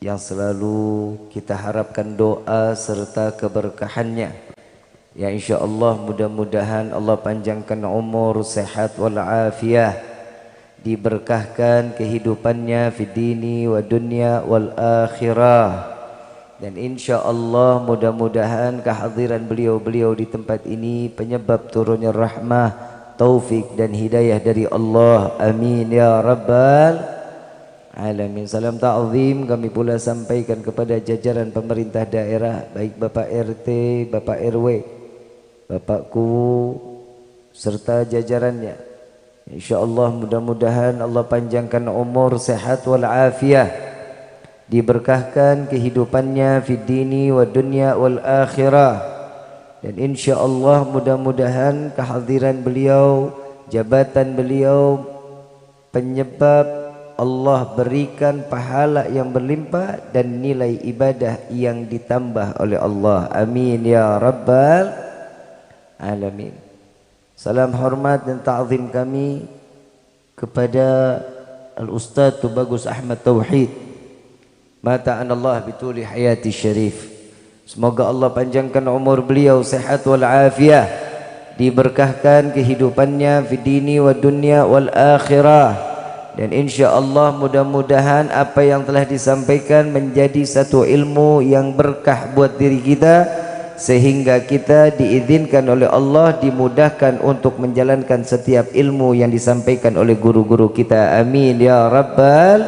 yang selalu kita harapkan doa serta keberkahannya. Ya insyaAllah mudah-mudahan Allah panjangkan umur, sehat walafiat, diberkahkan kehidupannya fi dini wa dunya wal akhirah. Dan insyaAllah mudah-mudahan kehadiran beliau-beliau di tempat ini penyebab turunnya rahmah, taufik dan hidayah dari Allah. Amin ya rabbal alamin. Salam ta'zim kami pula sampaikan kepada jajaran pemerintah daerah, baik Bapak RT, Bapak RW, Bapakku serta jajarannya. InsyaAllah mudah-mudahan Allah panjangkan umur, sehat walafiat, diberkahkan kehidupannya fi dini wa dunya wal akhirah. Dan insyaAllah mudah-mudahan kehadiran beliau, jabatan beliau penyebab Allah berikan pahala yang berlimpah dan nilai ibadah yang ditambah oleh Allah. Amin ya rabbal alamin. Salam hormat dan ta'zim kami kepada Al-Ustaz Tubagus Ahmad Tauhid, mata'anallah bituli hayati syarif. Semoga Allah panjangkan umur beliau, sehat walafiat, diberkahkan kehidupannya fi dini wa dunya wal akhirah. Dan insyaAllah mudah-mudahan apa yang telah disampaikan menjadi satu ilmu yang berkah buat diri kita, sehingga kita diizinkan oleh Allah, dimudahkan untuk menjalankan setiap ilmu yang disampaikan oleh guru-guru kita. Amin ya rabbal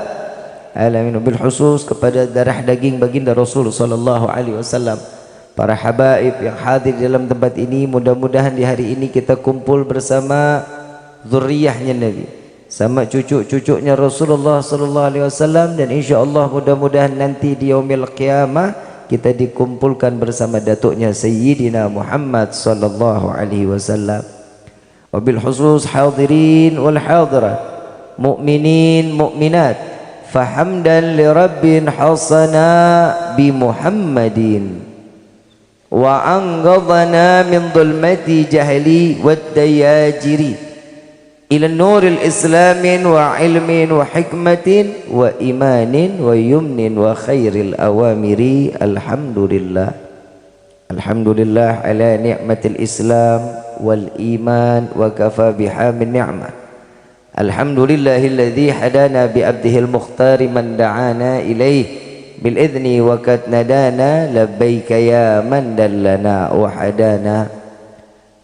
alamin. Bil khusus kepada darah daging baginda Rasul sallallahu alaihi wasallam, para habaib yang hadir dalam tempat ini, mudah-mudahan di hari ini kita kumpul bersama zuriyahnya Nabi, sama cucu-cucunya Rasulullah sallallahu alaihi wasallam, dan insyaallah mudah-mudahan nanti di yaumil qiyamah kita dikumpulkan bersama datuknya Sayyidina Muhammad sallallahu alaihi wasallam. Wabil khusus hadirin wal hadirat, mukminin mukminat, fahamdan li rabbin hasana bi Muhammadin wa anqadhana min dhulmati jahli wad dayajiri ila nuril islamin wa ilmin wa hikmatin wa imanin wa yumnin wa khairil awamiri. Alhamdulillah, alhamdulillah ala ni'matil islam wal iman wa kafa bihamin ni'mah. Alhamdulillahilladzi hadana bi abdihil mukhtari man da'ana ilaih bil idni wa kat nadana labbaika ya man dallana wa hadana.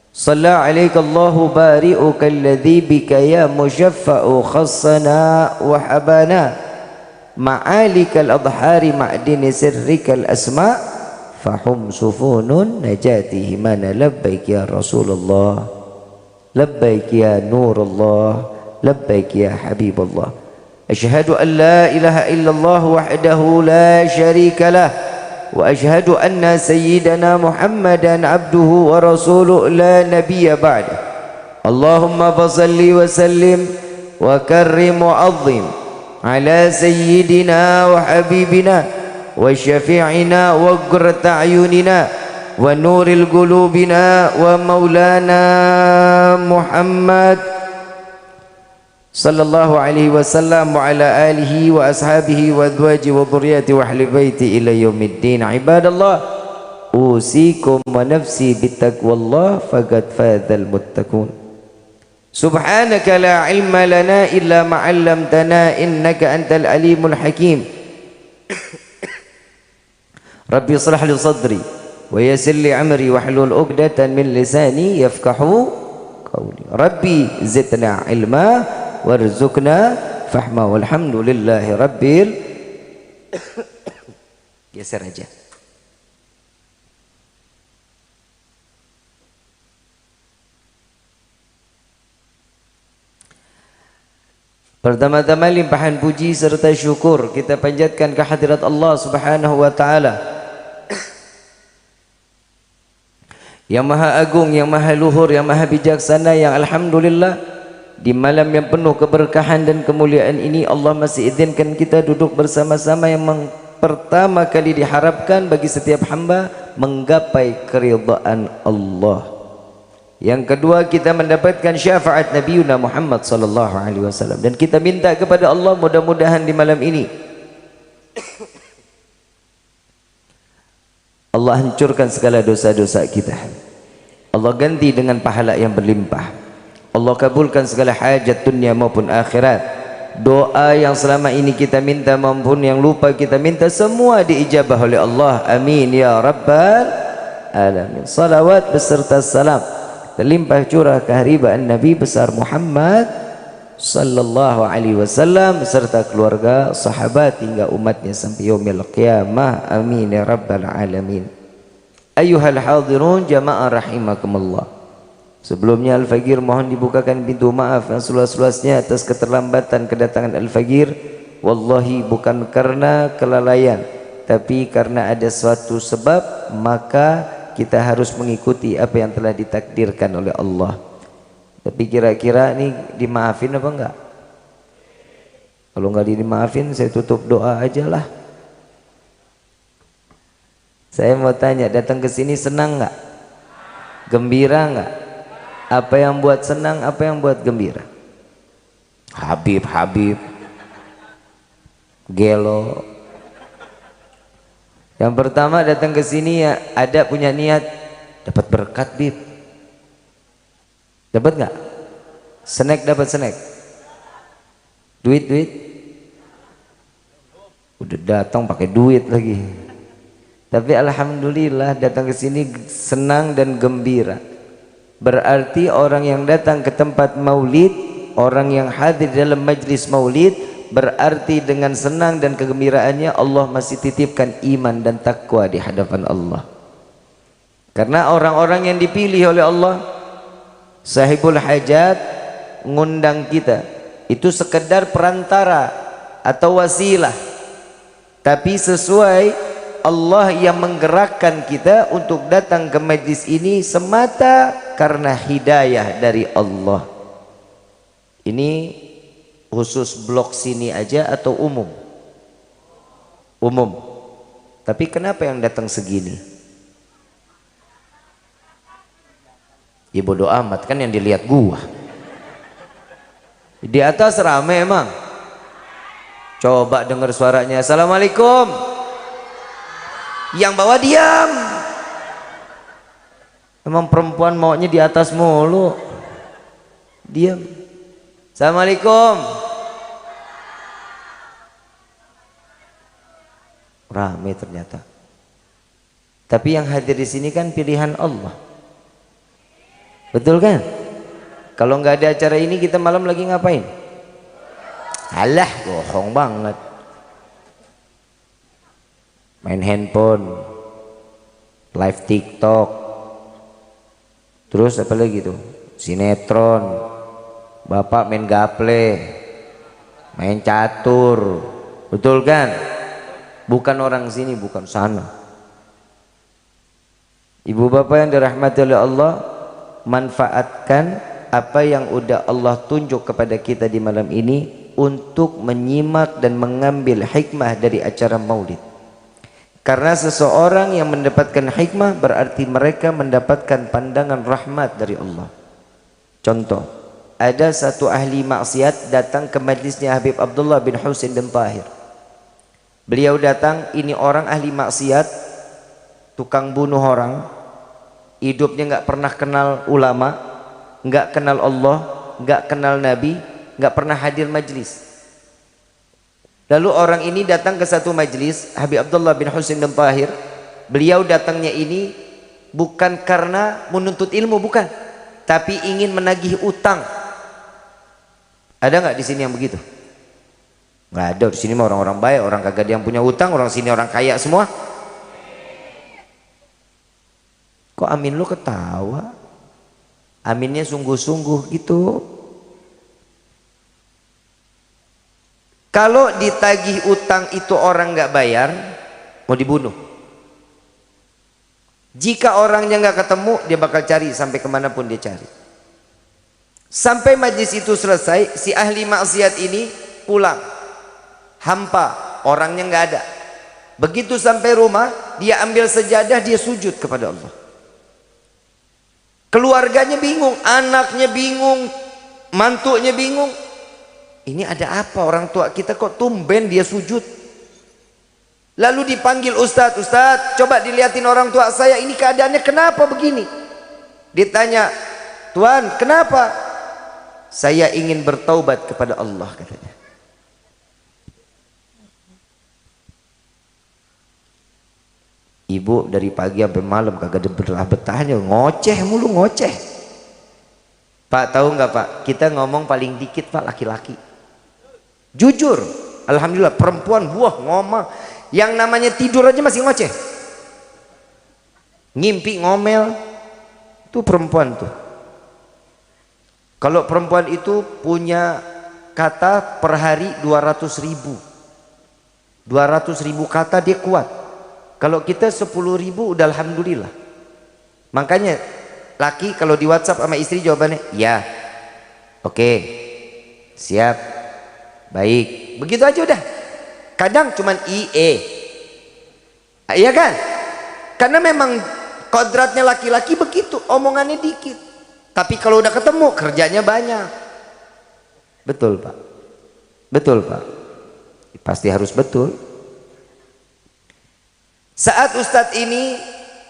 صلى عليك الله بارئك الذي بك يا مشفع خصنا وحبانا معالك الأضحار معدن سرك الأسماء فهم سفون نجاته من. لبيك يا رسول الله، لبيك يا نور الله، لبيك يا حبيب الله. أشهد أن لا إله إلا الله وحده لا شريك له، وأشهد أن سيدنا محمدا عبده ورسوله لا نبي بعده. اللهم فصل وسلم وكرم وعظم على سيدنا وحبيبنا وشفيعنا وقرة أعيننا ونور قلوبنا ومولانا محمد صلى الله عليه وسلم وعلى آله وأصحابه وأزواجه وذريته وأهل بيته إلى يوم الدين. عباد الله، أوصيكم ونفسي بتقوى الله فقد فاز المتقون. سبحانك لا علم لنا إلا ما علمتنا إنك أنت العليم الحكيم. ربي اصلح لي صدري ويسر لي أمري واحلل عقدة من لساني يفقهوا قولي. ربي زدنا علما warzuqna fahma walhamdulillahi rabbil. Geser aja. Pertama-tama limpahan puji serta syukur kita panjatkan ke hadirat Allah Subhanahu wa taala yang maha agung, yang maha luhur, yang maha bijaksana, yang alhamdulillah di malam yang penuh keberkahan dan kemuliaan ini Allah masih izinkan kita duduk bersama-sama, yang pertama kali diharapkan bagi setiap hamba menggapai keridhaan Allah. Yang kedua, kita mendapatkan syafaat Nabi Muhammad sallallahu alaihi wasallam, dan kita minta kepada Allah mudah-mudahan di malam ini Allah hancurkan segala dosa-dosa kita. Allah ganti dengan pahala yang berlimpah. Allah kabulkan segala hajat dunia maupun akhirat. Doa yang selama ini kita minta maupun yang lupa kita minta semua diijabah oleh Allah. Amin ya rabbal alamin. Salawat beserta salam terlimpah curah keharibaan Nabi besar Muhammad sallallahu alaihi wasallam serta keluarga, sahabat hingga umatnya sampai yaumil qiyamah. Amin ya rabbal alamin. Ayyuhal hadirun jamaah rahimakumullah. Sebelumnya Al-Fagir mohon dibukakan pintu maaf yang seluas-luasnya atas keterlambatan kedatangan Al-Fagir. Wallahi bukan karena kelalaian, tapi karena ada suatu sebab, maka kita harus mengikuti apa yang telah ditakdirkan oleh Allah. Tapi kira-kira ini dimaafin apa enggak? Kalau enggak dimaafin, saya tutup doa aja lah. Saya mau tanya, datang ke sini senang enggak? Gembira enggak? Apa yang buat senang, apa yang buat gembira? Habib gelo. Yang pertama datang ke sini ya ada punya niat dapat berkat, Bib. Dapat nggak? Snack, dapat snack. Duit. Udah datang pakai duit lagi. Tapi alhamdulillah datang ke sini senang dan gembira. Berarti orang yang datang ke tempat maulid, orang yang hadir dalam majlis maulid, berarti dengan senang dan kegembiraannya Allah masih titipkan iman dan takwa di hadapan Allah. Karena orang-orang yang dipilih oleh Allah, sahibul hajat, ngundang kita, itu sekedar perantara atau wasilah, tapi sesuai Allah yang menggerakkan kita untuk datang ke majlis ini semata karena hidayah dari Allah. Ini khusus blok sini aja atau umum? Umum. Tapi kenapa yang datang segini? Ya bodo amat, kan yang dilihat gua. Di atas rame emang. Coba dengar suaranya. Assalamualaikum. Yang bawah diam. Emang perempuan maunya di atas mulu. Diam. Assalamualaikum. Rame ternyata. Tapi yang hadir di sini kan pilihan Allah. Betul kan? Kalau nggak ada acara ini kita malam lagi ngapain? Alah, bohong banget. Main handphone, live TikTok, terus apa lagi tuh? Sinetron, bapak main gaple, main catur, betul kan? Bukan orang sini, bukan sana. Ibu bapak yang dirahmati oleh Allah, manfaatkan apa yang udah Allah tunjuk kepada kita di malam ini untuk menyimak dan mengambil hikmah dari acara maulid. Karena seseorang yang mendapatkan hikmah berarti mereka mendapatkan pandangan rahmat dari Allah. Contoh, ada satu ahli maksiat datang ke majlisnya Habib Abdullah bin Husain bin Tahir. Beliau datang, ini orang ahli maksiat, tukang bunuh orang, hidupnya nggak pernah kenal ulama, nggak kenal Allah, nggak kenal Nabi, nggak pernah hadir majlis. Lalu orang ini datang ke satu majlis Habib Abdullah bin Husain bin Tahir. Beliau datangnya ini bukan karena menuntut ilmu, bukan, tapi ingin menagih utang. Ada nggak di sini yang begitu? Nggak ada. Di sini mah orang-orang baik, orang kagak ada yang punya utang, orang sini orang kaya semua. Kok amin lu ketawa? Aminnya sungguh-sungguh gitu. Kalau ditagih utang itu orang nggak bayar, mau dibunuh. Jika orangnya nggak ketemu, dia bakal cari sampai kemanapun dia cari. Sampai majlis itu selesai, si ahli maksiat ini pulang, hampa, orangnya nggak ada. Begitu sampai rumah, dia ambil sejadah, dia sujud kepada Allah. Keluarganya bingung, anaknya bingung, mantunya bingung. Ini ada apa, orang tua kita kok tumben dia sujud? Lalu dipanggil Ustadz, Ustadz coba dilihatin orang tua saya, ini keadaannya kenapa begini? Ditanya, Tuan kenapa? Saya ingin bertaubat kepada Allah, katanya. Ibu dari pagi sampai malam kagak ada betah-betahnya, ngoceh mulu, ngoceh. Pak tahu nggak Pak, kita ngomong paling dikit Pak laki-laki. Jujur, alhamdulillah perempuan buah ngomong, yang namanya tidur aja masih ngoceh. Ngimpi ngomel, itu perempuan tuh. Kalau perempuan itu punya kata per hari 200.000. 200.000 kata dia kuat. Kalau kita 10.000 udah alhamdulillah. Makanya laki kalau di WhatsApp sama istri jawabannya ya, oke, siap, baik, begitu aja udah. Kadang cuman IE, iya kan? Karena memang kodratnya laki-laki begitu, omongannya dikit. Tapi kalau udah ketemu kerjanya banyak. Betul Pak, betul Pak, pasti harus betul. Saat Ustadz ini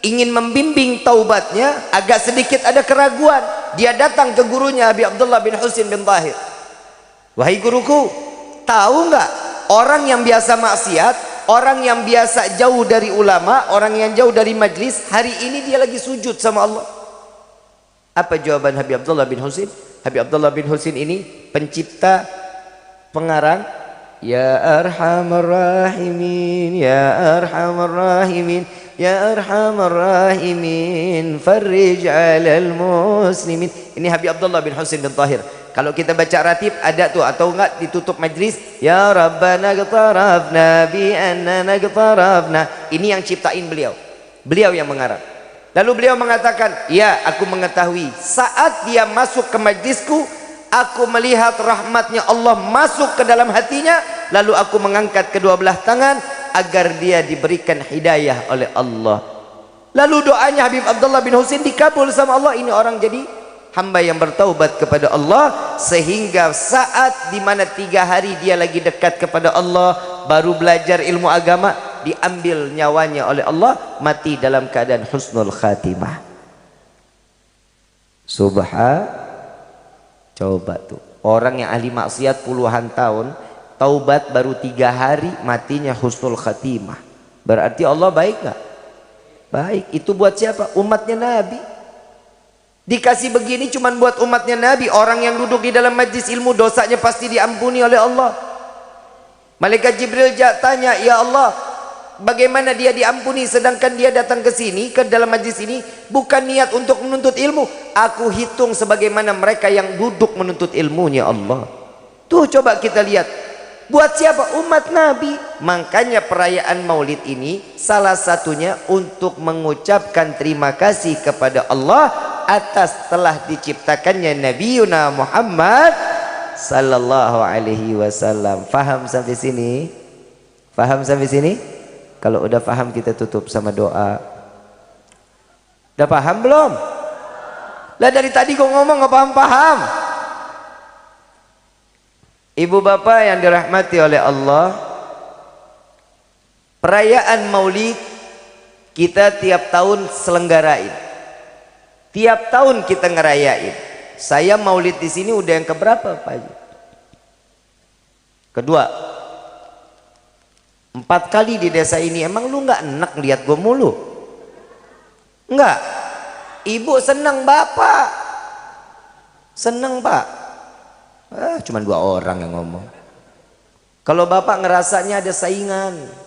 ingin membimbing taubatnya, agak sedikit ada keraguan. Dia datang ke gurunya Abi Abdullah bin Husin bin Tahir. Wahai guruku, tahu nggak orang yang biasa maksiat, orang yang biasa jauh dari ulama, orang yang jauh dari majlis, hari ini dia lagi sujud sama Allah. Apa jawaban Habib Abdullah bin Husin? Habib Abdullah bin Husin ini pencipta, pengarang Ya Arhamar Rahimin, Ya Arhamar Rahimin, Ya Arhamar Rahimin, Farrij 'alal muslimin. Ini Habib Abdullah bin Husin bin Tahir. Kalau kita baca ratib ada tuh, atau enggak ditutup majlis, Ya Rabbana qtarafna bi annana qtarafna. Ini yang ciptain beliau. Beliau yang mengarang. Lalu beliau mengatakan, ya aku mengetahui saat dia masuk ke majlisku, aku melihat rahmatnya Allah masuk ke dalam hatinya, lalu aku mengangkat kedua belah tangan agar dia diberikan hidayah oleh Allah. Lalu doanya Habib Abdullah bin Husin dikabul sama Allah. Ini orang jadi hamba yang bertaubat kepada Allah, sehingga saat dimana 3 hari dia lagi dekat kepada Allah, baru belajar ilmu agama, diambil nyawanya oleh Allah, mati dalam keadaan husnul khatimah. Coba tuh, orang yang ahli maksiat puluhan tahun, taubat baru 3 hari, matinya husnul khatimah. Berarti Allah baik gak? Baik. Itu buat siapa? Umatnya Nabi. Dikasih begini cuman buat umatnya Nabi. Orang yang duduk di dalam majlis ilmu, dosanya pasti diampuni oleh Allah. Malaikat Jibril tanya, ya Allah, bagaimana dia diampuni sedangkan dia datang ke sini, ke dalam majlis ini bukan niat untuk menuntut ilmu. Aku hitung sebagaimana mereka yang duduk menuntut ilmunya Allah. Tuh coba kita lihat, buat siapa? Umat Nabi. Makanya perayaan Maulid ini salah satunya untuk mengucapkan terima kasih kepada Allah atas telah diciptakannya Nabiuna Muhammad sallallahu alaihi wasallam. Faham sampai sini? Faham sampai sini? Kalau udah paham kita tutup sama doa. Udah paham belum? Lah dari tadi kok ngomong nggak paham-paham. Ibu bapak yang dirahmati oleh Allah, perayaan Maulid kita tiap tahun selenggarain. Tiap tahun kita ngerayain. Saya Maulid di sini udah yang keberapa Pak Haji? Kedua. 4 kali di desa ini. Emang lu nggak enak lihat gue mulu? Enggak. Ibu seneng bapak. Seneng pak. Cuman 2 orang yang ngomong. Kalau bapak ngerasanya ada saingan.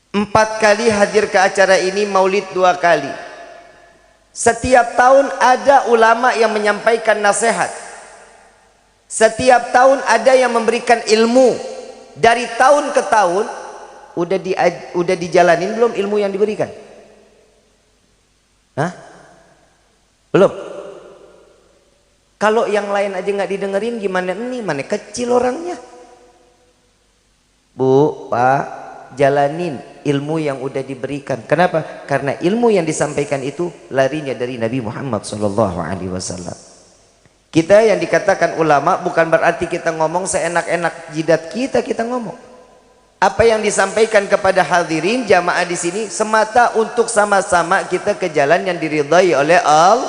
Empat kali hadir ke acara ini, Maulid 2 kali. Setiap tahun ada ulama yang menyampaikan nasihat. Setiap tahun ada yang memberikan ilmu. Dari tahun ke tahun udah dijalanin belum ilmu yang diberikan? Hah? Belum. Kalau yang lain aja nggak didengerin, gimana ini? Mana kecil orangnya. Bu, Pak, jalanin ilmu yang udah diberikan. Kenapa? Karena ilmu yang disampaikan itu larinya dari Nabi Muhammad SAW. Kita yang dikatakan ulama bukan berarti kita ngomong seenak-enak jidat kita ngomong. Apa yang disampaikan kepada hadirin jamaah di sini semata untuk sama-sama kita ke jalan yang diridhai oleh Allah.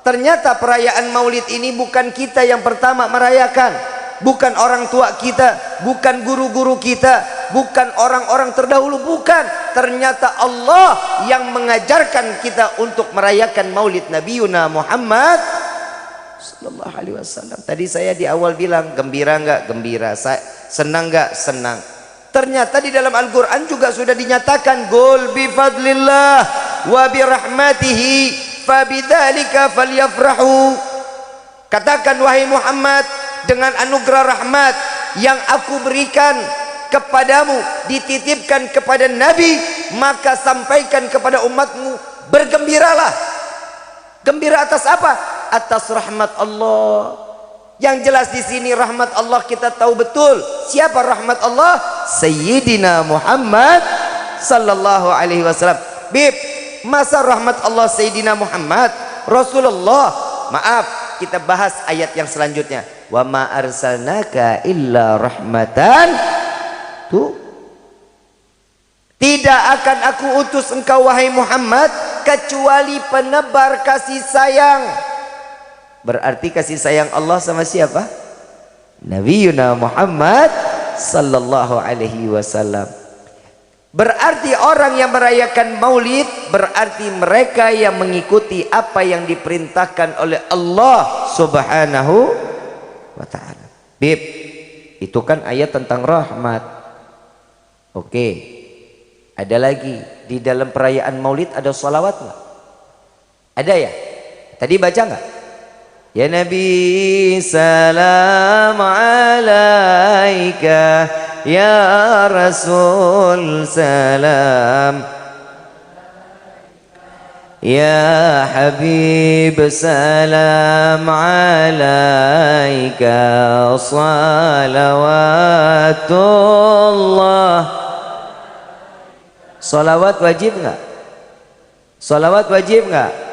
Ternyata perayaan Maulid ini bukan kita yang pertama merayakan, bukan orang tua kita, bukan guru-guru kita, bukan orang-orang terdahulu, bukan. Ternyata Allah yang mengajarkan kita untuk merayakan Maulid Nabiyuna Muhammad sallallahu alaihi wasallam. Tadi saya di awal bilang gembira enggak? Gembira. Senang enggak? Senang. Ternyata di dalam Al-Quran juga sudah dinyatakan Qul bi fadlillah wa bi rahmatihi fabidzalika falyafrahu. Katakan wahai Muhammad, dengan anugerah rahmat yang aku berikan kepadamu, dititipkan kepada Nabi, maka sampaikan kepada umatmu, bergembiralah. Gembira atas apa? Atas rahmat Allah. Yang jelas di sini rahmat Allah kita tahu betul. Siapa rahmat Allah? Sayyidina Muhammad sallallahu alaihi wasallam. Bib, masa rahmat Allah Sayyidina Muhammad Rasulullah? Maaf, kita bahas ayat yang selanjutnya. Wa ma arsalnaka illa rahmatan. Tuh. Tidak akan aku utus engkau wahai Muhammad kecuali penebar kasih sayang. Berarti kasih sayang Allah sama siapa? Nabiyuna Muhammad sallallahu alaihi wasallam. Berarti orang yang merayakan Maulid berarti mereka yang mengikuti apa yang diperintahkan oleh Allah Subhanahu wa taala. Bib, itu kan ayat tentang rahmat. Oke. Ada lagi di dalam perayaan Maulid ada salawat enggak? Ada ya? Tadi baca enggak? Ya Nabi salam alaika, ya Rasul salam, ya Habib salam alaika, salawatullah. Salawat wajib enggak? Salawat wajib enggak?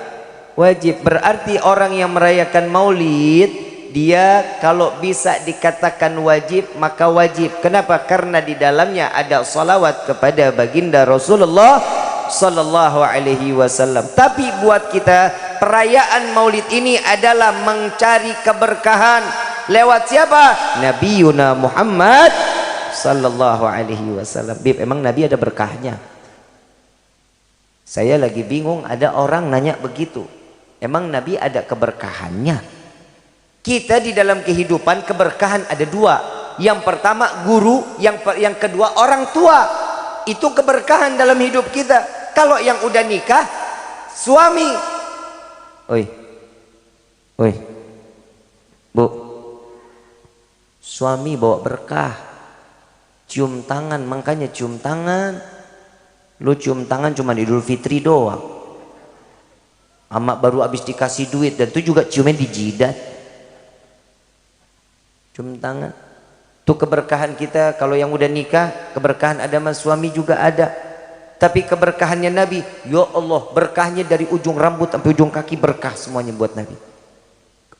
Wajib. Berarti orang yang merayakan Maulid, dia kalau bisa dikatakan wajib maka wajib. Kenapa? Karena di dalamnya ada salawat kepada baginda Rasulullah sallallahu alaihi wasallam. Tapi buat kita perayaan Maulid ini adalah mencari keberkahan lewat siapa? Nabiyuna Muhammad sallallahu alaihi wasallam. Bib, emang Nabi ada berkahnya? Saya lagi bingung, ada orang nanya begitu. Emang Nabi ada keberkahannya? Kita di dalam kehidupan keberkahan ada dua. Yang pertama guru, yang kedua orang tua. Itu keberkahan dalam hidup kita. Kalau yang udah nikah, suami. Oi, bu, suami bawa berkah, cium tangan, makanya cium tangan. Lu cium tangan cuma Idul Fitri doang. Amak baru habis dikasih duit, dan itu juga ciumnya di jidat. Cium tangan. Itu keberkahan kita. Kalau yang udah nikah, keberkahan ada sama suami juga ada. Tapi keberkahannya Nabi, ya Allah, berkahnya dari ujung rambut sampai ujung kaki, berkah semuanya buat Nabi.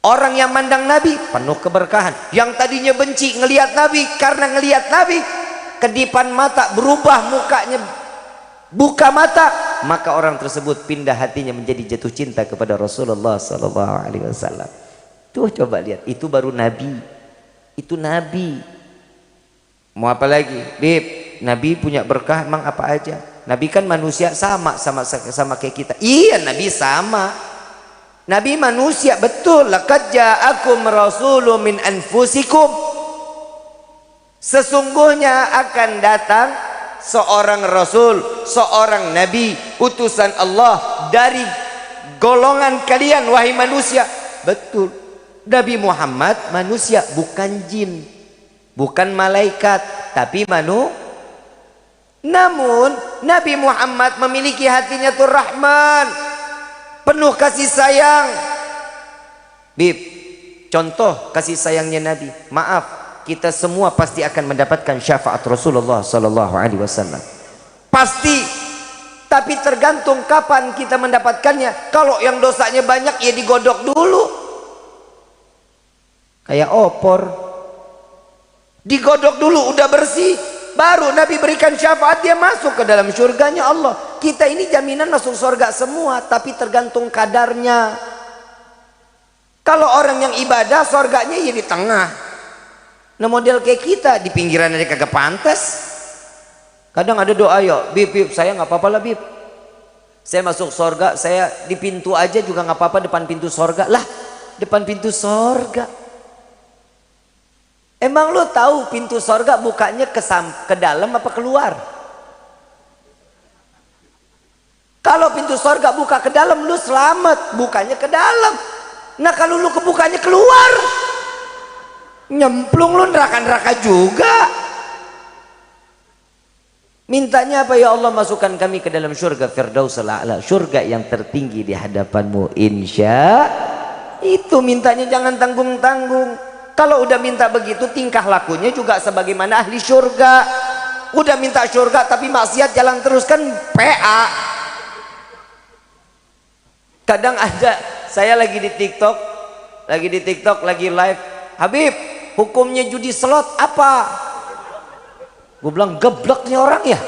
Orang yang mandang Nabi penuh keberkahan. Yang tadinya benci ngelihat Nabi, karena ngelihat Nabi kedipan mata berubah, mukanya buka mata, maka orang tersebut pindah hatinya menjadi jatuh cinta kepada Rasulullah sallallahu alaihi wasallam. Tuh coba lihat, itu baru Nabi. Itu Nabi. Mau apa lagi? Bib, Nabi punya berkah emang apa aja? Nabi kan manusia sama kayak kita. Iya, Nabi sama. Nabi manusia, betul. Laqad ja'akum rasulun min anfusikum. Sesungguhnya akan datang seorang rasul, seorang nabi, utusan Allah dari golongan kalian wahai manusia. Betul. Nabi Muhammad manusia, bukan jin, bukan malaikat, tapi Namun Nabi Muhammad memiliki hatinya tuh Rahman, penuh kasih sayang. Bib, contoh kasih sayangnya Nabi. Maaf, kita semua pasti akan mendapatkan syafaat Rasulullah sallallahu alaihi wasallam. Pasti. Tapi tergantung kapan kita mendapatkannya. Kalau yang dosanya banyak ya digodok dulu. kayak opor. Digodok dulu udah bersih, baru Nabi berikan syafaat, dia masuk ke dalam surganya Allah. Kita ini jaminan masuk surga semua, tapi tergantung kadarnya. Kalau orang yang ibadah, surganya ya di tengah. Nah model kayak kita di pinggiran aja kagak pantas. Kadang ada doa, yo Bib, saya nggak apa-apa lah Bib, saya masuk surga, saya di pintu aja juga nggak apa-apa, depan pintu surga. Lah depan pintu surga, emang lu tahu pintu sorga bukanya ke dalam apa keluar? Kalau pintu sorga buka ke dalam, lu selamat, bukanya ke dalam. Nah kalau lu kebukanya keluar, nyemplung lu neraka-neraka juga. Mintanya apa? Ya Allah, masukkan kami ke dalam surga Firdausul A'la, surga yang tertinggi di hadapanmu, insya. Itu mintanya, jangan tanggung-tanggung. Kalau udah minta begitu, tingkah lakunya juga sebagaimana ahli surga. Udah minta surga tapi maksiat jalan terus, kan PA. Kadang ada, saya lagi di TikTok, lagi live, Habib, hukumnya judi slot apa? Gue bilang, geblek nih orang ya.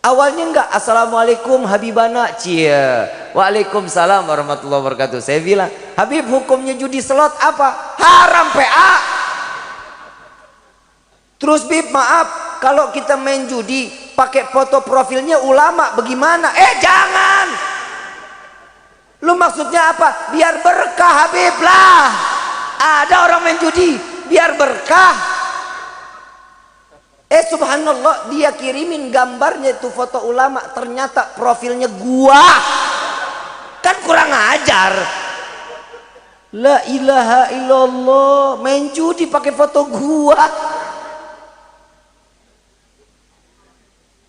Awalnya enggak, assalamualaikum Habibana, cia, waalaikumsalam warahmatullahi wabarakatuh. Saya bilang, Habib, hukumnya judi slot apa? Haram PA. Terus Bib, maaf, kalau kita main judi pakai foto profilnya ulama bagaimana? Jangan. Lu maksudnya apa? Biar berkah Habib lah. Ada orang main judi biar berkah. Subhanallah, dia kirimin gambarnya itu foto ulama, ternyata profilnya gua. Kan kurang ajar. La ilaha illallah, main judi pakai foto gua.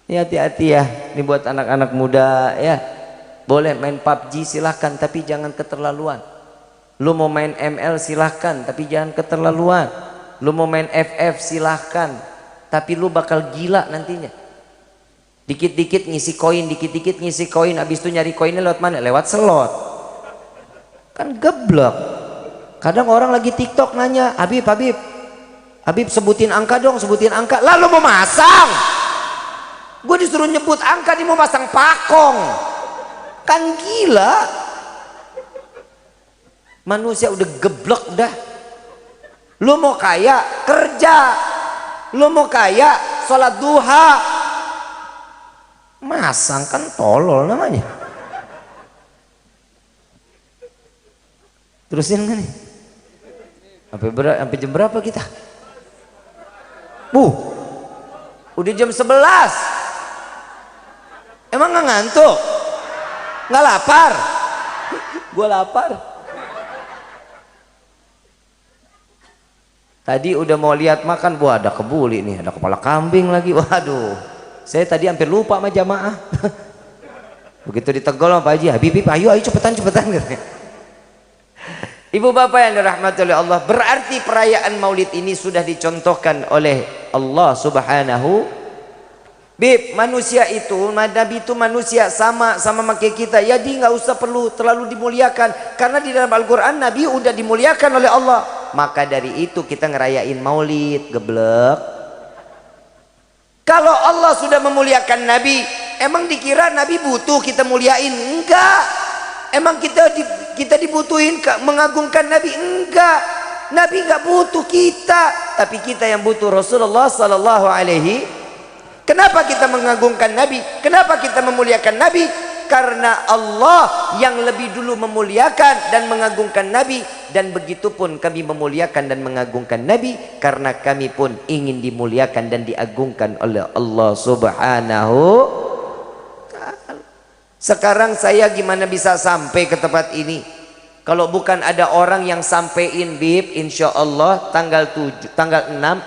Ya hati-hati ya, ini buat anak-anak muda ya. Boleh main PUBG silahkan, tapi jangan keterlaluan. Lu mau main ML silahkan, tapi jangan keterlaluan. Lu mau main FF silahkan, tapi lu bakal gila nantinya. Dikit-dikit ngisi koin, dikit-dikit ngisi koin, habis itu nyari koinnya lewat mana? Lewat slot. Kan geblek. Kadang orang lagi TikTok nanya, Habib sebutin angka dong, sebutin angka. Lalu mau masang, gue disuruh nyebut angka, dia mau pasang pakong. Kan gila. Manusia udah geblek dah. Lu mau kaya, kerja. Lu mau kaya, sholat duha. Masang, kan tolol namanya. Terusin kan nih? Sampai jam berapa kita? Udah jam 11. Emang nggak ngantuk? Nggak lapar? Gue lapar. Tadi udah mau lihat makan, wah ada kebuli nih, ada kepala kambing lagi. Waduh, saya tadi hampir lupa sama jamaah. Begitu ditegur sama Pak Haji, Habib, ayo cepetan. Ibu bapak yang dirahmati oleh Allah, berarti perayaan maulid ini sudah dicontohkan oleh Allah subhanahu. Bib, manusia itu, Nabi itu manusia sama kayak kita. Jadi nggak usah perlu terlalu dimuliakan, karena di dalam Al-Quran Nabi udah dimuliakan oleh Allah. Maka dari itu kita ngerayain maulid, geblek. Kalau Allah sudah memuliakan Nabi, emang dikira Nabi butuh kita muliain? Enggak. Emang kita dibutuhin mengagungkan Nabi? Enggak. Nabi enggak butuh kita, tapi kita yang butuh Rasulullah sallallahu alaihi. Kenapa kita mengagungkan Nabi? Kenapa kita memuliakan Nabi? Karena Allah yang lebih dulu memuliakan dan mengagungkan Nabi, dan begitupun kami memuliakan dan mengagungkan Nabi karena kami pun ingin dimuliakan dan diagungkan oleh Allah subhanahu. Sekarang saya gimana bisa sampai ke tempat ini kalau bukan ada orang yang sampein, Bib, insya Allah tanggal 6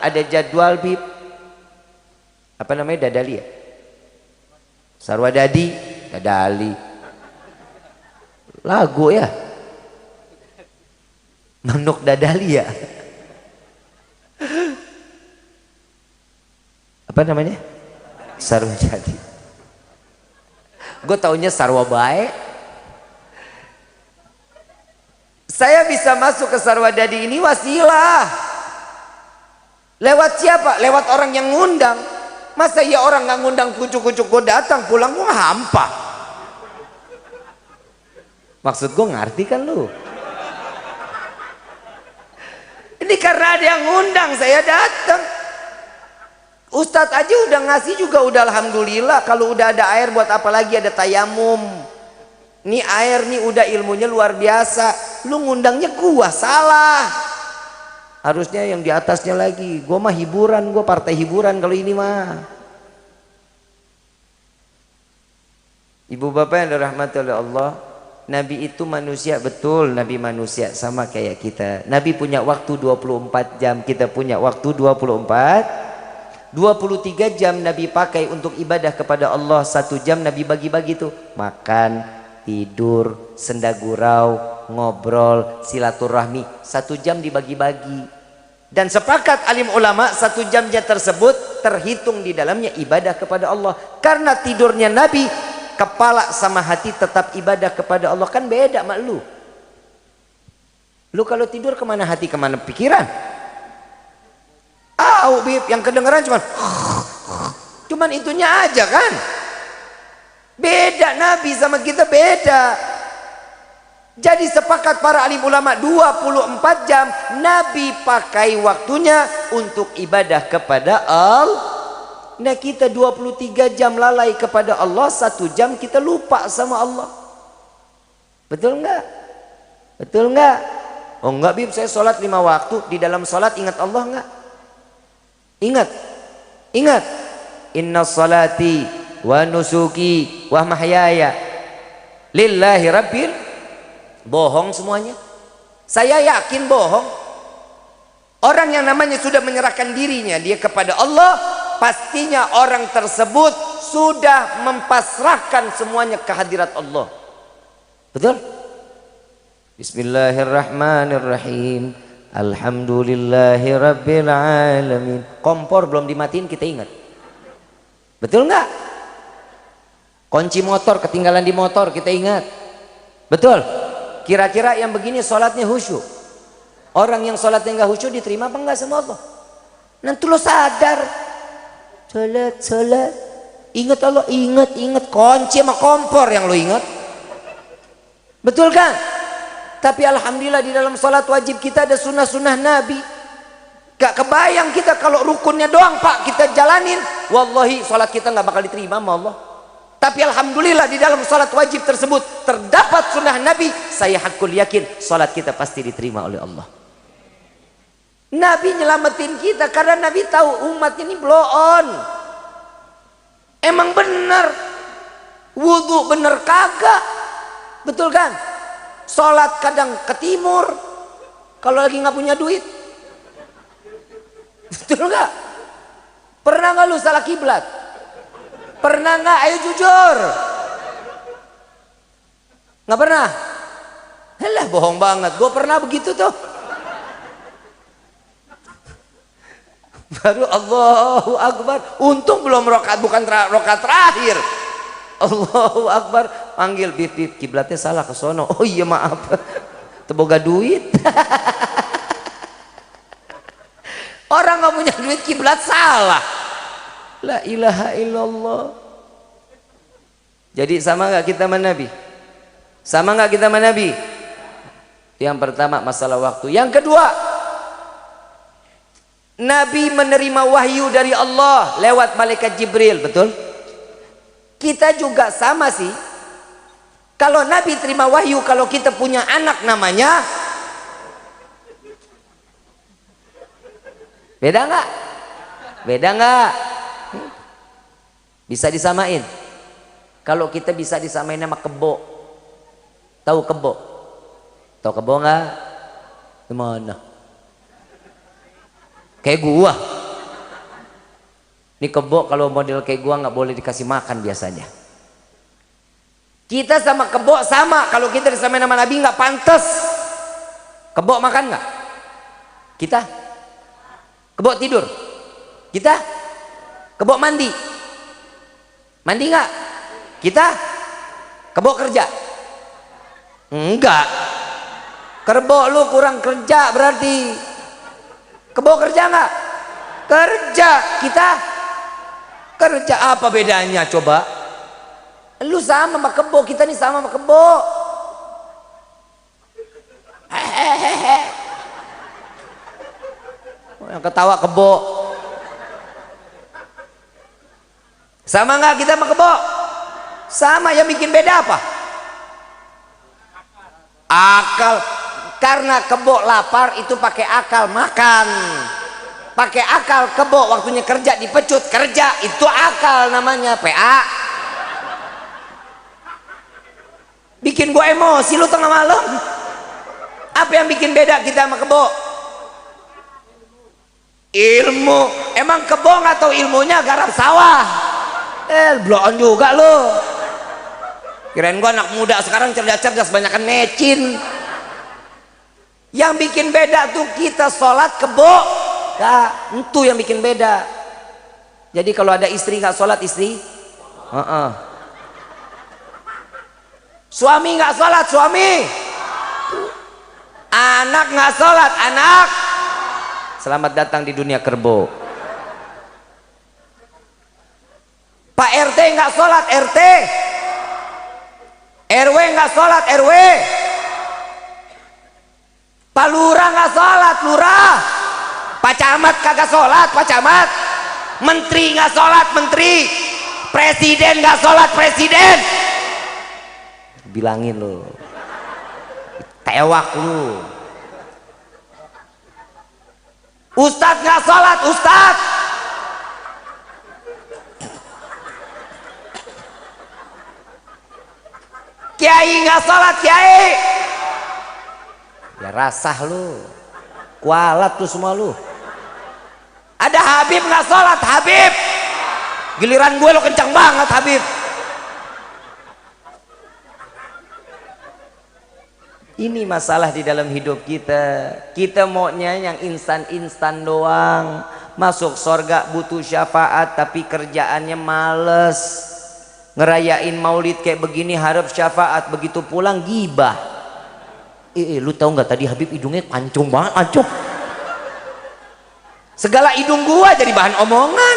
ada jadwal, Bib. Apa namanya, dadali ya? Sarwadadi, dadali. Lagu ya? Manuk dadali ya? Apa namanya? Sarwadadi. Gue taunya sarwa bae. Saya bisa masuk ke Sarwadadi ini wasilah. Lewat siapa? Lewat orang yang ngundang. Masa ya orang nggak ngundang kucuk-kucuk gue datang pulang gue hampa. Maksud gue ngerti kan lu? Ini karena ada yang ngundang saya datang. Ustadz aja udah ngasih juga udah alhamdulillah. Kalau udah ada air buat apa lagi ada tayamum. Ini air nih udah ilmunya luar biasa. Lu ngundangnya gua salah. Harusnya yang di atasnya lagi. Gua mah hiburan, gua partai hiburan kalau ini mah. Ibu bapak yang dirahmati oleh Allah, Nabi itu manusia, betul Nabi manusia sama kayak kita. Nabi punya waktu 24 jam, kita punya waktu 23 jam Nabi pakai untuk ibadah kepada Allah. 1 jam Nabi bagi-bagi tuh makan, tidur, senda gurau, ngobrol, silaturahmi. 1 jam dibagi-bagi. Dan sepakat alim ulama 1 jamnya tersebut terhitung di dalamnya ibadah kepada Allah. Karena tidurnya Nabi, kepala sama hati tetap ibadah kepada Allah. Kan beda sama lu. Lu kalau tidur kemana hati, kemana pikiran? Bib, yang kedengeran cuman itunya aja kan. Beda Nabi sama kita beda. Jadi sepakat para alim ulama 24 jam Nabi pakai waktunya untuk ibadah kepada Allah. Nah kita 23 jam lalai kepada Allah, 1 jam kita lupa sama Allah. Betul enggak? Betul enggak? Oh enggak Bib, saya sholat 5 waktu. Di dalam sholat ingat Allah enggak? Ingat. Ingat. Inna salati wa nusuki wa mahyaya lillahi rabbil. Bohong semuanya. Saya yakin bohong. Orang yang namanya sudah menyerahkan dirinya dia kepada Allah, pastinya orang tersebut sudah mempasrahkan semuanya ke hadirat Allah. Betul? Bismillahirrahmanirrahim. Alhamdulillahi rabbil alamin. Kompor belum dimatiin kita ingat. Betul nggak? Kunci motor ketinggalan di motor kita ingat. Betul? Kira-kira yang begini sholatnya khusyuk. Orang yang sholatnya nggak khusyuk diterima apa enggak sama Allah? Nanti lo sadar. Sholat. Ingat Allah, ingat. Kunci sama kompor yang lo ingat. Betul kan? Tapi alhamdulillah di dalam sholat wajib kita ada sunnah-sunnah Nabi. Gak kebayang kita kalau rukunnya doang Pak kita jalanin. Wallahi sholat kita gak bakal diterima sama Allah. Tapi alhamdulillah di dalam sholat wajib tersebut terdapat sunnah Nabi. Saya hakul yakin sholat kita pasti diterima oleh Allah. Nabi nyelamatin kita karena Nabi tahu umat ini blow on. Emang bener wudhu bener kagak. Betul kan? Sholat kadang ke timur kalau lagi nggak punya duit. Betul nggak? Pernah nggak lu salah kiblat? Pernah nggak? Ayo jujur. Nggak pernah? Halah bohong banget. Gue pernah begitu tuh. Baru Allahu Akbar. Untung belum rokaat, bukan rokaat terakhir. Allahu Akbar. Panggil bib kiblatnya salah ke sono. Oh iya maaf. Teboga duit. Orang nggak punya duit kiblat salah. La ilaha illallah. Jadi sama nggak kita sama Nabi? Sama nggak kita sama Nabi? Yang pertama masalah waktu. Yang kedua, Nabi menerima wahyu dari Allah lewat malaikat Jibril, betul? Kita juga sama sih. Kalau Nabi terima wahyu, kalau kita punya anak namanya, beda nggak? Beda nggak? Bisa disamain. Kalau kita bisa disamain sama kebo. Tahu kebo? Tahu kebo nggak? Gimana? Kayak gua. Ini kebo kalau model kayak gua nggak boleh dikasih makan biasanya. Kita sama kebo sama. Kalau kita disamain sama Nabi nggak pantas. Kebo makan nggak? Kita? Kebo tidur? Kita? Kebo mandi? Mandi nggak? Kita? Kebo kerja? Enggak. Kerbau lu kurang kerja berarti. Kebo kerja nggak? Kerja. Kita kerja. Apa bedanya coba? Lu sama sama kebo, kita nih sama sama kebo. Hehehe. Yang ketawa kebo. Sama nggak kita sama kebo? Sama. Yang bikin beda apa? Akal. Karena kebo lapar itu pakai akal makan. Pakai akal kebo waktunya kerja dipecut kerja, itu akal namanya PA. Bikin gua emosi lu tengah malam. Apa yang bikin beda kita sama kebo? Ilmu. Emang kebo nggak tahu ilmunya garap sawah? Bloon juga lu. Kirain gua anak muda sekarang cerdas-cerdas banyakan mecin. Yang bikin beda tuh kita sholat kebo, ya itu yang bikin beda. Jadi kalau ada istri nggak sholat istri, suami nggak sholat suami, anak nggak sholat anak. Selamat datang di dunia kerbau. Pak RT nggak sholat RT, RW nggak sholat RW. Pak Lurah nggak sholat Lurah, Pak Camat kagak sholat Pak Camat, Menteri nggak sholat Menteri, Presiden nggak sholat Presiden. Bilangin lo, tewak lu. Ustadz nggak sholat Ustadz, Kiai nggak sholat Kiai. Ya rasah lu, kualat tuh semua lu. Ada Habib nggak sholat Habib, giliran gue lo kencang banget Habib. Ini masalah di dalam hidup kita. Kita maunya yang instan-instan doang. Masuk sorga butuh syafaat tapi kerjaannya males. Ngerayain maulid kayak begini harap syafaat, begitu pulang gibah. Lu tahu nggak tadi Habib hidungnya pancung banget, pancung. Segala hidung gua jadi bahan omongan.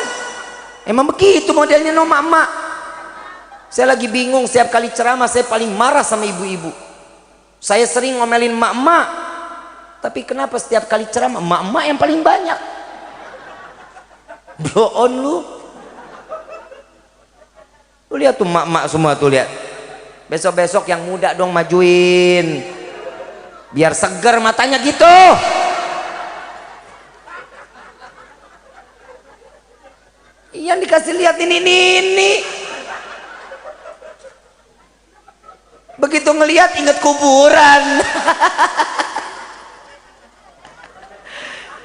Emang begitu modelnya no mama. Saya lagi bingung, setiap kali ceramah saya paling marah sama ibu-ibu. Saya sering ngomelin mak-mak, tapi kenapa setiap kali ceramah mak-mak yang paling banyak? Blow on lu. Lu lihat tuh mak-mak semua tuh, lihat. Besok-besok yang muda dong majuin. Biar seger matanya gitu. Yang dikasih lihat ini. Begitu ngelihat inget kuburan.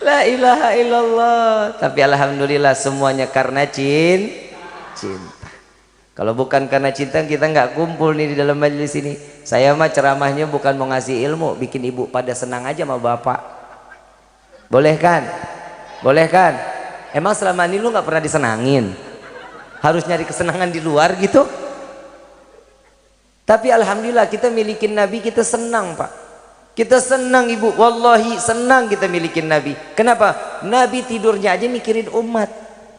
La ilaha illallah. Tapi alhamdulillah semuanya karena cinta. Kalau bukan karena cinta kita nggak kumpul nih di dalam majelis ini. Saya mah ceramahnya bukan mau ngasih ilmu, bikin ibu pada senang aja sama bapak. Boleh kan? Boleh kan? Emang selama ini lu nggak pernah disenangin? Harus nyari kesenangan di luar gitu? Tapi alhamdulillah kita milikin Nabi, kita senang pak. Kita senang ibu, wallahi senang kita milikin Nabi. Kenapa? Nabi tidurnya aja mikirin umat.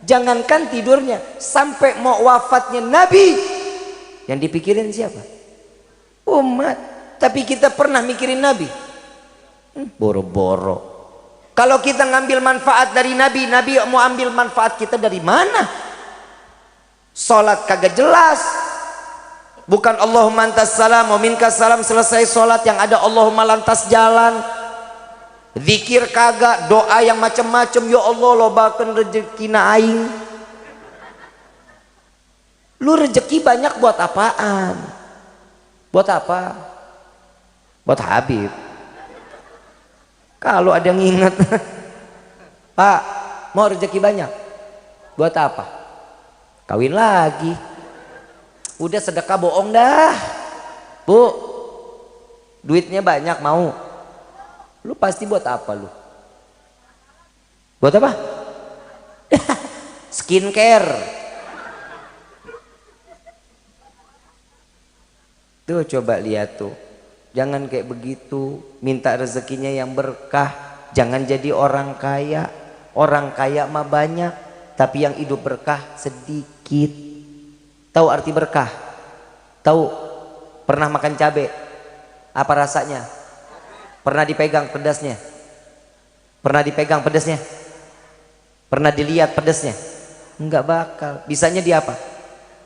Jangankan tidurnya, sampai mau wafatnya Nabi, yang dipikirin siapa? Umat. Tapi kita pernah mikirin Nabi? Boro-boro. Kalau kita ngambil manfaat dari Nabi, Nabi mau ambil manfaat kita dari mana? Sholat kagak jelas. Bukan Allahumma antas salam wa minkas salam, selesai sholat yang ada Allahumma lantas jalan. Zikir kagak, doa yang macam-macam, ya Allah lobakeun rezekina aing. Lu rezeki banyak buat apaan? Buat apa? Buat Habib. Kalau ada yang ingat, Pak, mau rezeki banyak? Buat apa? Kawin lagi. Udah sedekah bohong dah. Bu, duitnya banyak mau? Lu pasti buat apa lu? Buat apa? Skincare. Tuh coba lihat tuh. Jangan kayak begitu, minta rezekinya yang berkah. Jangan jadi orang kaya. Orang kaya mah banyak, tapi yang hidup berkah sedikit. Tahu arti berkah? Tahu? Pernah makan cabai? Apa rasanya? Pernah dipegang pedasnya? Pernah dipegang pedasnya? Pernah dilihat pedasnya? Enggak bakal. Bisanya di apa?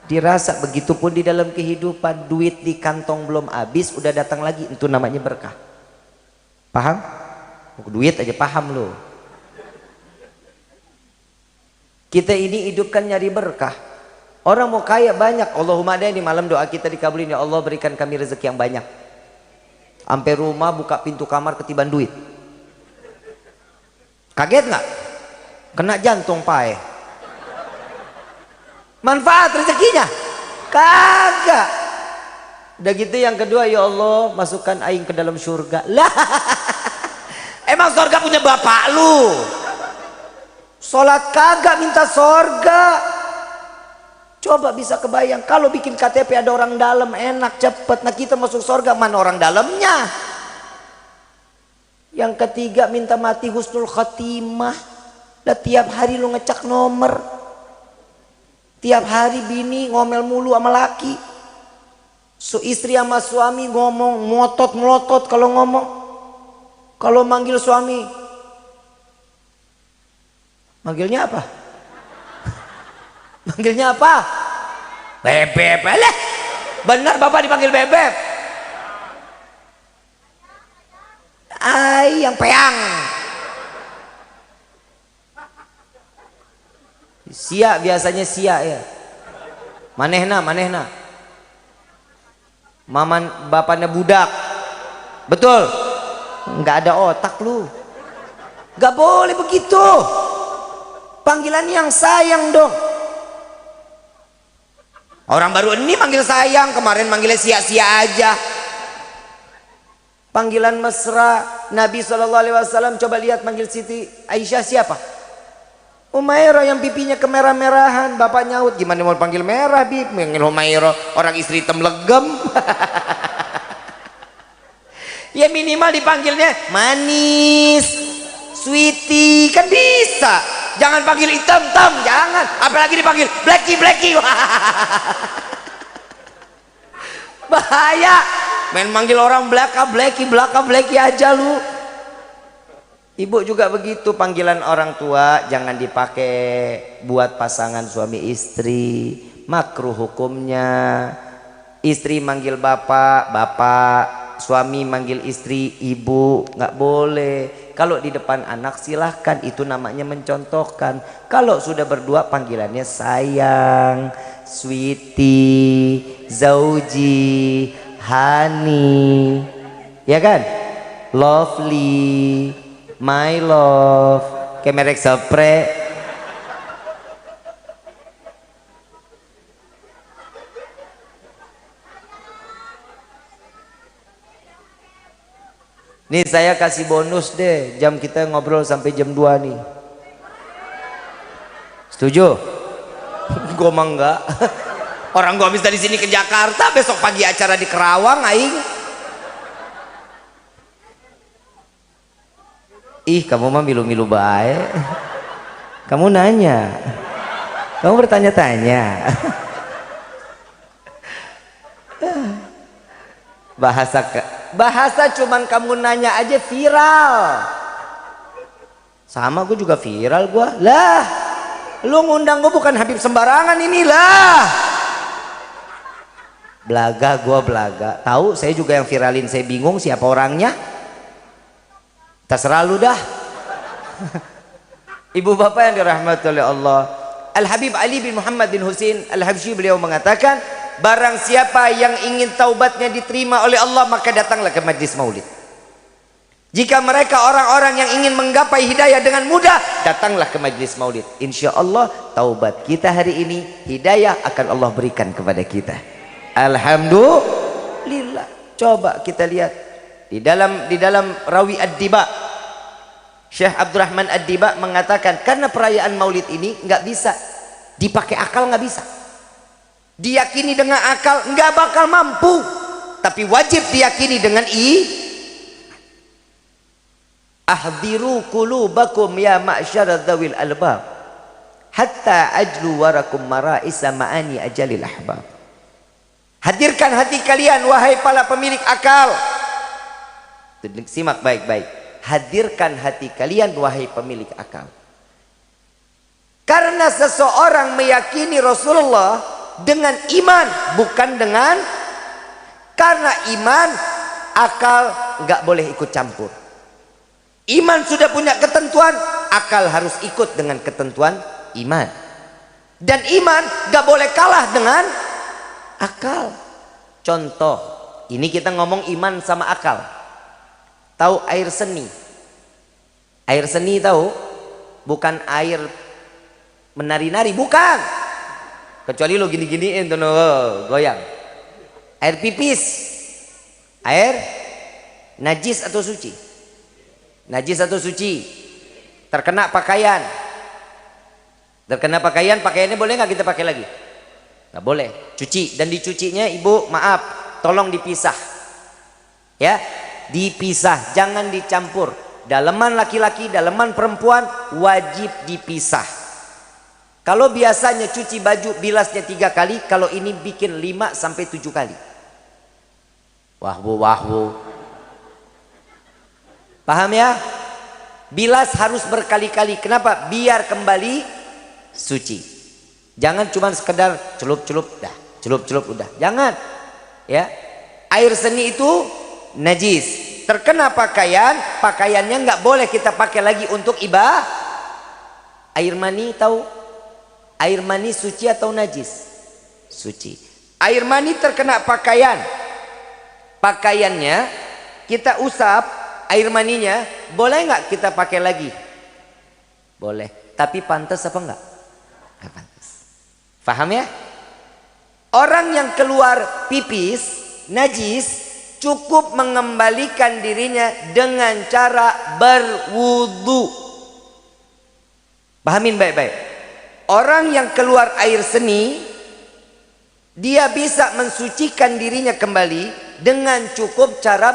Dirasa. Begitupun di dalam kehidupan, duit di kantong belum habis udah datang lagi, itu namanya berkah. Paham? Duit aja paham loh. Kita ini hidup kan nyari berkah. Orang mau kaya banyak. Allahumma ada, di malam doa kita dikabulin, ya Allah berikan kami rezeki yang banyak. Sampai rumah buka pintu kamar ketiban duit. Kaget nggak? Kena jantung pae. Manfaat rezekinya? Kagak. Udah gitu yang kedua, ya Allah masukkan aing ke dalam surga. Lah, emang surga punya bapak lu? Sholat kagak minta surga. Coba bisa kebayang kalau bikin KTP ada orang dalam, enak cepet. Nah kita masuk surga mana orang dalamnya? Yang ketiga minta mati husnul khatimah. Lah tiap hari lu ngecek nomor, tiap hari bini ngomel mulu sama laki, istri sama suami ngomong ngotot melotot. Kalau ngomong, kalau manggil suami, manggilnya apa? Manggilnya apa? Bebek. Benar bapak dipanggil bebek. Ay, yang peang. Sia biasanya sia ya. Manehna. Maman bapaknya budak. Betul? Enggak ada otak lu. Enggak boleh begitu. Panggilan yang sayang dong. Orang baru ini manggil sayang, kemarin manggilnya sia-sia aja. Panggilan mesra. Nabi SAW coba lihat manggil Siti Aisyah siapa? Umairah yang pipinya kemerah-merahan. Bapak nyaut, gimana mau panggil merah bib? Manggil Umairah, orang istri hitam legem. Ya minimal dipanggilnya manis, sweetie, kan bisa. Jangan panggil hitam, jangan. Apalagi dipanggil blacky. Bahaya. Main manggil orang blacky aja lu. Ibu juga begitu, panggilan orang tua jangan dipakai buat pasangan suami istri. Makruh hukumnya. Istri manggil bapak, suami manggil istri ibu, nggak boleh. Kalau di depan anak silahkan, itu namanya mencontohkan. Kalau sudah berdua panggilannya sayang, sweetie, zauji, honey, ya kan? Lovely, my love, kayak merek spray. Nih saya kasih bonus deh, jam kita ngobrol sampai jam 2 nih. Setuju? Gua mah enggak. Orang gua habis dari sini ke Jakarta, besok pagi acara di Kerawang aing. Ih, kamu mah milu-milu bae. Kamu nanya. Kamu bertanya-tanya. Bahasa cuman kamu nanya aja viral. Sama gue juga viral gua. Lah, lu ngundang gue bukan Habib sembarangan inilah. Belaga. Tahu saya juga yang viralin, saya bingung siapa orangnya. Terserah lu dah. Ibu bapak yang dirahmati oleh Allah, Al Habib Ali bin Muhammad bin Husain Al Habsyi, beliau mengatakan, barang siapa yang ingin taubatnya diterima oleh Allah, maka datanglah ke majlis maulid. Jika mereka orang-orang yang ingin menggapai hidayah dengan mudah, datanglah ke majlis maulid. Insya Allah taubat kita hari ini, hidayah akan Allah berikan kepada kita. Alhamdulillah. Coba kita lihat di dalam Rawi Ad-Diba, Syekh Abdurrahman Ad-Diba mengatakan, karena perayaan maulid ini nggak bisa dipakai akal, nggak bisa diyakini dengan akal, nggak bakal mampu. tapi wajib diyakini dengan ahdiru qulubakum ya ma'syara dzawil albab hatta ajlu warakum mara'isa ma'ani ajalil ahbab. Hadirkan hati kalian wahai para pemilik akal. Simak baik-baik. Hadirkan hati kalian wahai pemilik akal. Karena seseorang meyakini Rasulullah dengan iman, bukan dengan, karena iman akal nggak boleh ikut campur. Iman sudah punya ketentuan, akal harus ikut dengan ketentuan iman. Dan iman nggak boleh kalah dengan akal. Contoh, ini kita ngomong iman sama akal. Tahu air seni? Air seni tahu? Bukan air menari-nari, bukan. Kecuali lo gini-giniin tuh goyang. Air pipis. Air najis atau suci? Najis atau suci? Terkena pakaian. Terkena pakaian, pakaiannya boleh nggak kita pakai lagi? Nggak boleh. Cuci, dan dicucinya ibu maaf, tolong dipisah. Ya, dipisah, jangan dicampur. Daleman laki-laki, daleman perempuan wajib dipisah. Kalau biasanya cuci baju bilasnya 3 kali, kalau ini bikin 5 sampai 7 kali. Wahwu. Paham ya? Bilas harus berkali-kali. Kenapa? Biar kembali suci. Jangan cuma sekedar celup-celup dah, celup-celup udah. Jangan. Ya. Air seni itu najis. Terkena pakaian, pakaiannya nggak boleh kita pakai lagi untuk ibadah. Air mani tahu? Air mani suci atau najis? Suci. Air mani terkena pakaian. Pakaiannya kita usap, air maninya boleh nggak kita pakai lagi? Boleh. Tapi pantas apa enggak? Nggak pantas. Paham ya? Orang yang keluar pipis najis cukup mengembalikan dirinya dengan cara berwudu. Pahamin baik-baik. Orang yang keluar air seni, dia bisa mensucikan dirinya kembali dengan cukup cara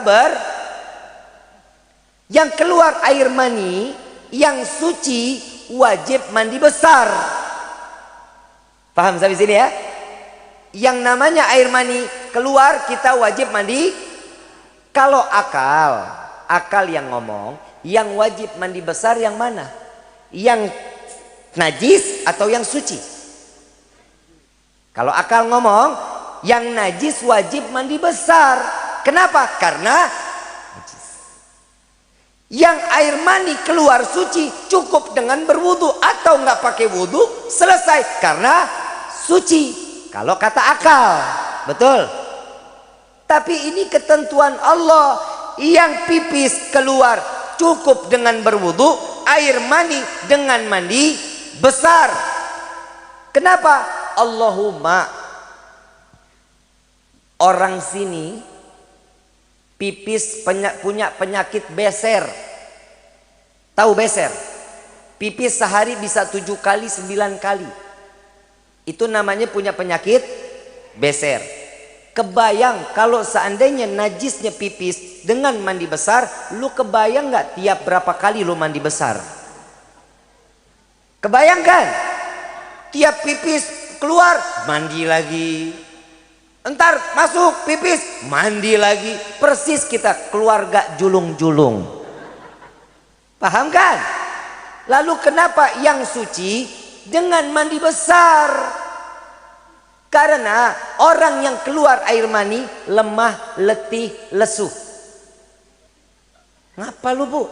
yang keluar air mani, yang suci wajib mandi besar. Paham sampai sini ya? Yang namanya air mani keluar kita wajib mandi. Kalau akal yang ngomong, yang wajib mandi besar yang mana? Yang najis atau yang suci? Kalau akal ngomong, yang najis wajib mandi besar. Kenapa? Karena najis. Yang air mani keluar suci cukup dengan berwudu atau nggak pakai wudu selesai karena suci. Kalau kata akal, betul. Tapi ini ketentuan Allah. Yang pipis keluar cukup dengan berwudu, air mani dengan mandi besar. Kenapa? Allahumma, orang sini pipis punya penyakit beser. Tahu beser? Pipis sehari bisa 7 kali 9 kali. Itu namanya punya penyakit beser. Kebayang kalau seandainya najisnya pipis dengan mandi besar, lu kebayang nggak tiap berapa kali lu mandi besar? Kebayangkan? Tiap pipis keluar mandi lagi. Entar masuk pipis mandi lagi. Persis kita keluarga julung-julung. Paham kan? Lalu kenapa yang suci dengan mandi besar? Karena orang yang keluar air mani lemah, letih, lesu. Ngapa lu bu?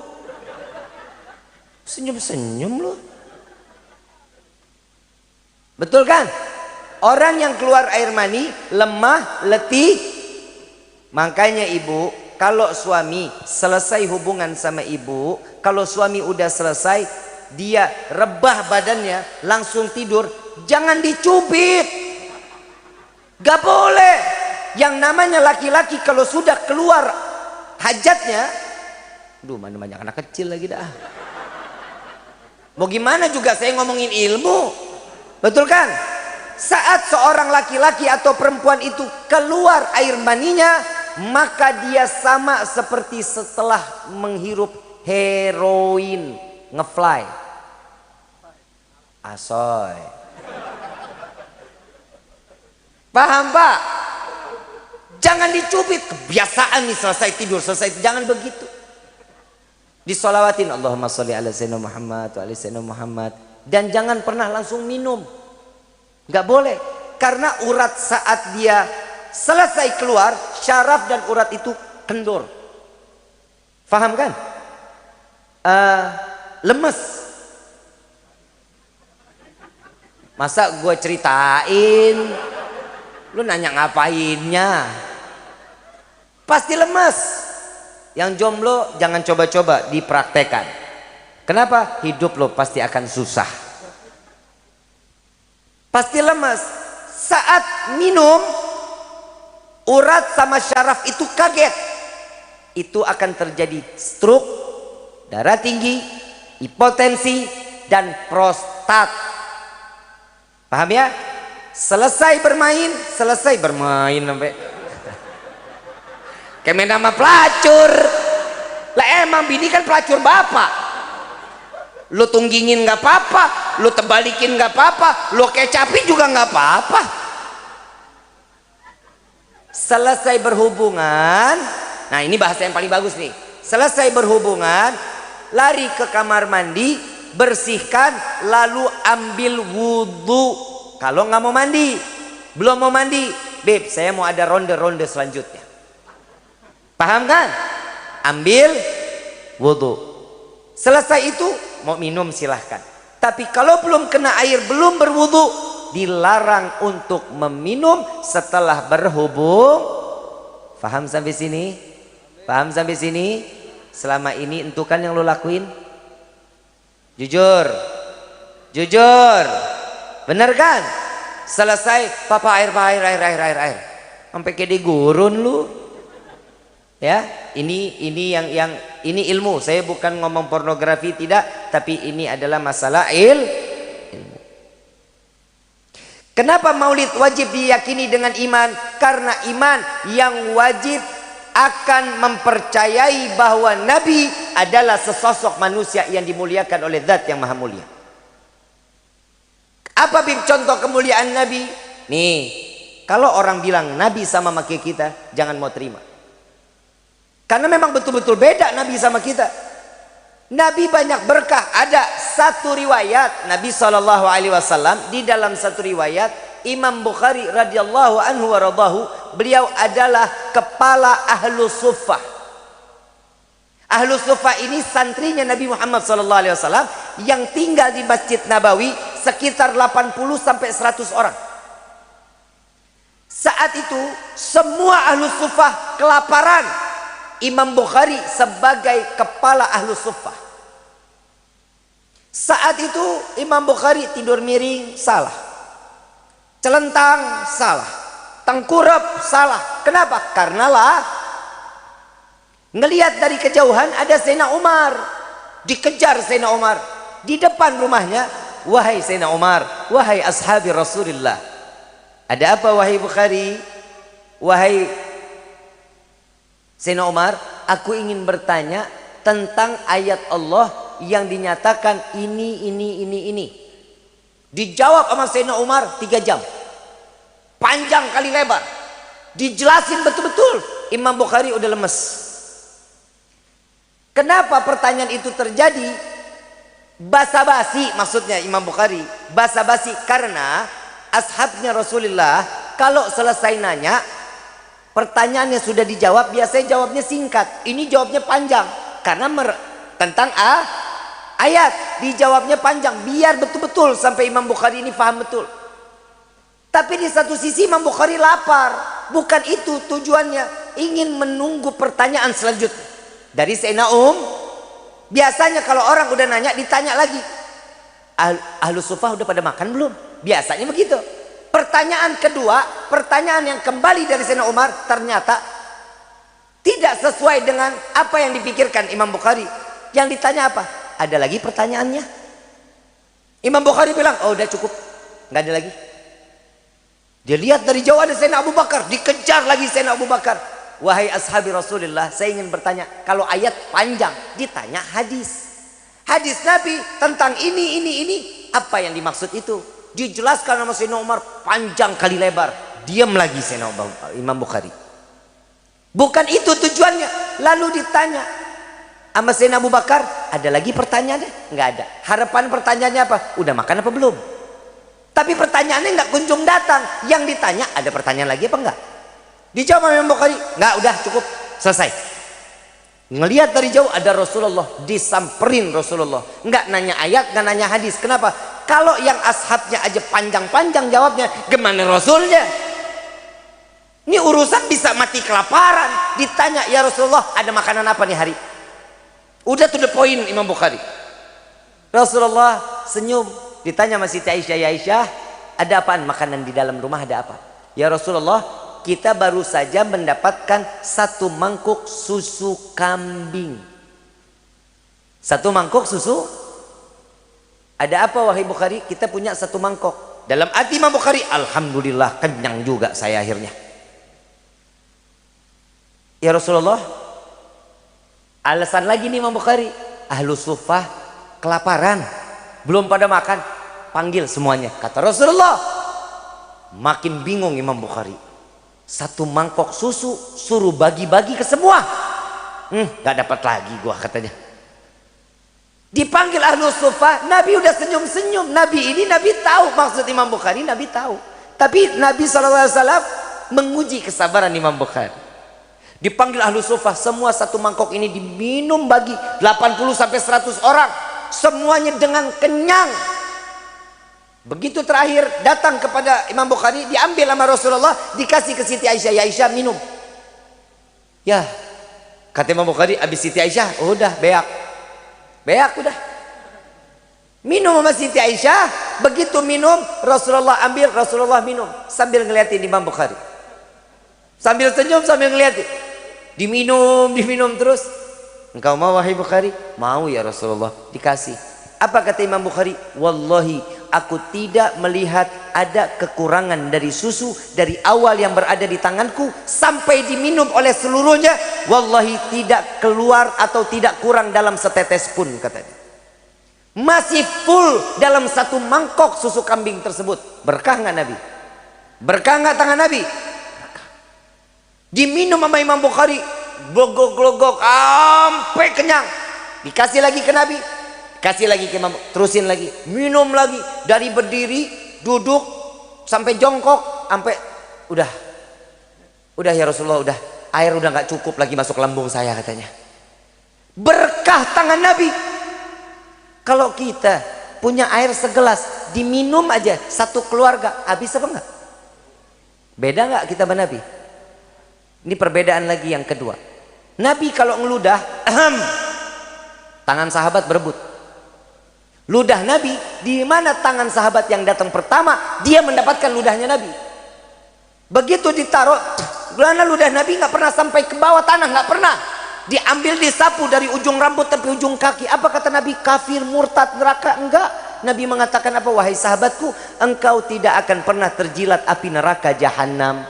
Senyum-senyum lu. Betul kan? Orang yang keluar air mani lemah, letih. Makanya ibu, kalau suami selesai hubungan sama ibu, kalau suami udah selesai, dia rebah badannya, langsung tidur, jangan dicubit. Gak boleh. Yang namanya laki-laki kalau sudah keluar hajatnya, aduh mana banyak anak kecil lagi dah. Mau gimana juga saya ngomongin ilmu. Betul kan? Saat seorang laki-laki atau perempuan itu keluar air maninya, maka dia sama seperti setelah menghirup heroin, ngefly. Asoy. Paham Pak? Jangan dicubit, kebiasaan nih selesai tidur, jangan begitu. Disolawatin Allahumma sholli ala sayyidina Muhammad wa ala sayyidina Muhammad. Dan jangan pernah langsung minum. Gak boleh. Karena urat saat dia selesai keluar, syaraf dan urat itu kendur. Faham kan? Lemes. Masa gue ceritain, lu nanya ngapainnya? Pasti lemes. Yang jomblo jangan coba-coba dipraktekan. Kenapa? Hidup lo pasti akan susah. Pasti lemes. Saat minum, urat sama syaraf itu kaget. Itu akan terjadi stroke, darah tinggi, hipotensi, dan prostat. Paham ya? Selesai bermain sampai kayak main nama pelacur. Lah emang bini kan pelacur bapak. Lu tunggingin gak apa-apa, lu tebalikin gak apa-apa, lu kecapin juga gak apa-apa. Selesai berhubungan, nah ini bahasa yang paling bagus nih. Selesai berhubungan, lari ke kamar mandi, bersihkan, lalu ambil wudhu. Kalau nggak mau mandi, belum mau mandi, beb, saya mau ada ronde-ronde selanjutnya. Paham kan? Ambil wudhu. Selesai itu mau minum silahkan. Tapi kalau belum kena air, belum berwudhu, dilarang untuk meminum setelah berhubung. Paham sampai sini? Paham sampai sini? Selama ini entukan yang lo lakuin? Jujur, jujur, bener kan? Selesai, papa air, sampai kayak digurun lu. Ya, ini yang ini ilmu. Saya bukan ngomong pornografi, tidak, tapi ini adalah masalah ilmu. Kenapa maulid wajib diyakini dengan iman? Karena iman yang wajib akan mempercayai bahwa Nabi adalah sesosok manusia yang dimuliakan oleh Zat yang Maha Mulia. Apa contoh kemuliaan Nabi? Nih, kalau orang bilang Nabi sama kita, jangan mau terima. Karena memang betul-betul beda Nabi sama kita. Nabi banyak berkah. Ada satu riwayat Nabi SAW, di dalam satu riwayat Imam Bukhari radhiyallahu anhu waradahu, beliau adalah kepala Ahlu Suffah. Ahlu Suffah ini santrinya Nabi Muhammad SAW yang tinggal di Masjid Nabawi, sekitar 80 sampai 100 orang. Saat itu semua Ahlu Suffah kelaparan. Imam Bukhari sebagai kepala Ahlu Suffah. Saat itu Imam Bukhari tidur miring, salah. Celentang, salah. Tengkurap, salah. Kenapa? Karena ngelihat dari kejauhan ada Sayyidina Umar. Dikejar Sayyidina Umar. Di depan rumahnya, wahai Sayyidina Umar, wahai ashabi Rasulullah. Ada apa wahai Bukhari? Wahai Sayyidina Umar, aku ingin bertanya tentang ayat Allah yang dinyatakan ini. Dijawab sama Sayyidina Umar 3 jam. Panjang kali lebar. Dijelasin betul-betul. Imam Bukhari udah lemes. Kenapa pertanyaan itu terjadi? Basa-basi maksudnya Imam Bukhari. Basa-basi karena ashabnya Rasulullah kalau selesai nanya, pertanyaannya sudah dijawab, biasanya jawabnya singkat. Ini jawabnya panjang karena tentang ayat, dijawabnya panjang biar betul-betul sampai Imam Bukhari ini paham betul. Tapi di satu sisi Imam Bukhari lapar. Bukan itu tujuannya, ingin menunggu pertanyaan selanjutnya dari Sayyidina Biasanya kalau orang udah nanya ditanya lagi, Ahlu Suffah udah pada makan belum? Biasanya begitu. Pertanyaan kedua, pertanyaan yang kembali dari Sayyidina Umar ternyata tidak sesuai dengan apa yang dipikirkan Imam Bukhari. Yang ditanya apa? Ada lagi pertanyaannya? Imam Bukhari bilang, oh udah cukup, nggak ada lagi. Dia lihat dari jauh ada Sayyidina Abu Bakar, dikejar lagi Sayyidina Abu Bakar. wahai ashabi Rasulullah, saya ingin bertanya, kalau ayat panjang ditanya hadis. Hadis Nabi tentang ini, apa yang dimaksud itu? Dijelaskan sama Sayyidina Umar panjang kali lebar. Diam lagi Sayyidina Imam Bukhari. Bukan itu tujuannya. Lalu ditanya sama Sayyidina Abu Bakar, ada lagi pertanyaannya? Enggak ada. Harapan pertanyaannya apa? Udah makan apa belum? Tapi pertanyaannya enggak kunjung datang. Yang ditanya, ada pertanyaan lagi apa enggak? Dijawab sama Imam Bukhari, enggak, udah cukup, selesai. Ngelihat dari jauh ada Rasulullah, disamperin Rasulullah. Enggak nanya ayat, enggak nanya hadis. Kenapa? Kalau yang ashabnya aja panjang-panjang jawabnya, gimana Rasulnya? Ini urusan bisa mati kelaparan. Ditanya, ya Rasulullah, ada makanan apa nih hari? Udah to the point Imam Bukhari. Rasulullah senyum. Ditanya masih Aisyah, ya Aisyah, ada apaan makanan di dalam rumah, ada apa? Ya Rasulullah, kita baru saja mendapatkan 1 mangkuk susu kambing. 1 mangkuk susu. Ada apa wahai Bukhari? Kita punya 1 mangkok. Dalam hati Imam Bukhari, alhamdulillah kenyang juga saya akhirnya. Ya Rasulullah, alasan lagi nih Imam Bukhari, ahlu suffah kelaparan, belum pada makan, panggil semuanya. Kata Rasulullah, makin bingung Imam Bukhari. 1 mangkok susu suruh bagi-bagi ke semua. Gak dapat lagi gua katanya. Dipanggil ahlu suffah, Nabi udah senyum-senyum. Nabi ini Nabi tahu maksud Imam Bukhari, Nabi tahu. Tapi Nabi SAW menguji kesabaran Imam Bukhari. Dipanggil ahlu suffah, semua 1 mangkok ini diminum bagi 80 sampai 100 orang. Semuanya dengan kenyang. Begitu terakhir datang kepada Imam Bukhari, diambil sama Rasulullah, dikasih ke Siti Aisyah. Ya Aisyah, minum. Ya, kata Imam Bukhari, habis Siti Aisyah, udah beak udah. Minum sama Siti Aisyah. Begitu minum, Rasulullah ambil, Rasulullah minum sambil ngeliatin Imam Bukhari, sambil senyum, sambil ngeliatin. Diminum terus. Engkau mau wahai Bukhari? Mau ya Rasulullah. Dikasih. Apa kata Imam Bukhari? Wallahi, aku tidak melihat ada kekurangan dari susu dari awal yang berada di tanganku sampai diminum oleh seluruhnya. Wallahi, tidak keluar atau tidak kurang dalam setetes pun, katanya. Masih full dalam 1 mangkok susu kambing tersebut. Berkah nggak Nabi? Berkah nggak tangan Nabi? Berkah. Diminum sama Imam Bukhari, glogok sampai kenyang. Dikasih lagi ke Nabi, kasih lagi ke Imam, terusin lagi, minum lagi, dari berdiri, duduk, sampai jongkok, sampai udah ya Rasulullah, udah, air udah nggak cukup lagi masuk lambung saya, katanya. Berkah tangan Nabi. Kalau kita punya air segelas, diminum aja 1 keluarga, habis apa enggak? Beda nggak kita sama Nabi? Ini perbedaan lagi yang kedua. Nabi kalau ngeludah, tangan sahabat berebut. Ludah Nabi, di mana tangan sahabat yang datang pertama, dia mendapatkan ludahnya Nabi. Begitu ditaruh, karena ludah Nabi nggak pernah sampai ke bawah tanah, nggak pernah. Diambil, disapu dari ujung rambut sampai ujung kaki. Apa kata Nabi? Kafir, murtad, neraka? Enggak. Nabi mengatakan apa? Wahai sahabatku, engkau tidak akan pernah terjilat api neraka jahanam.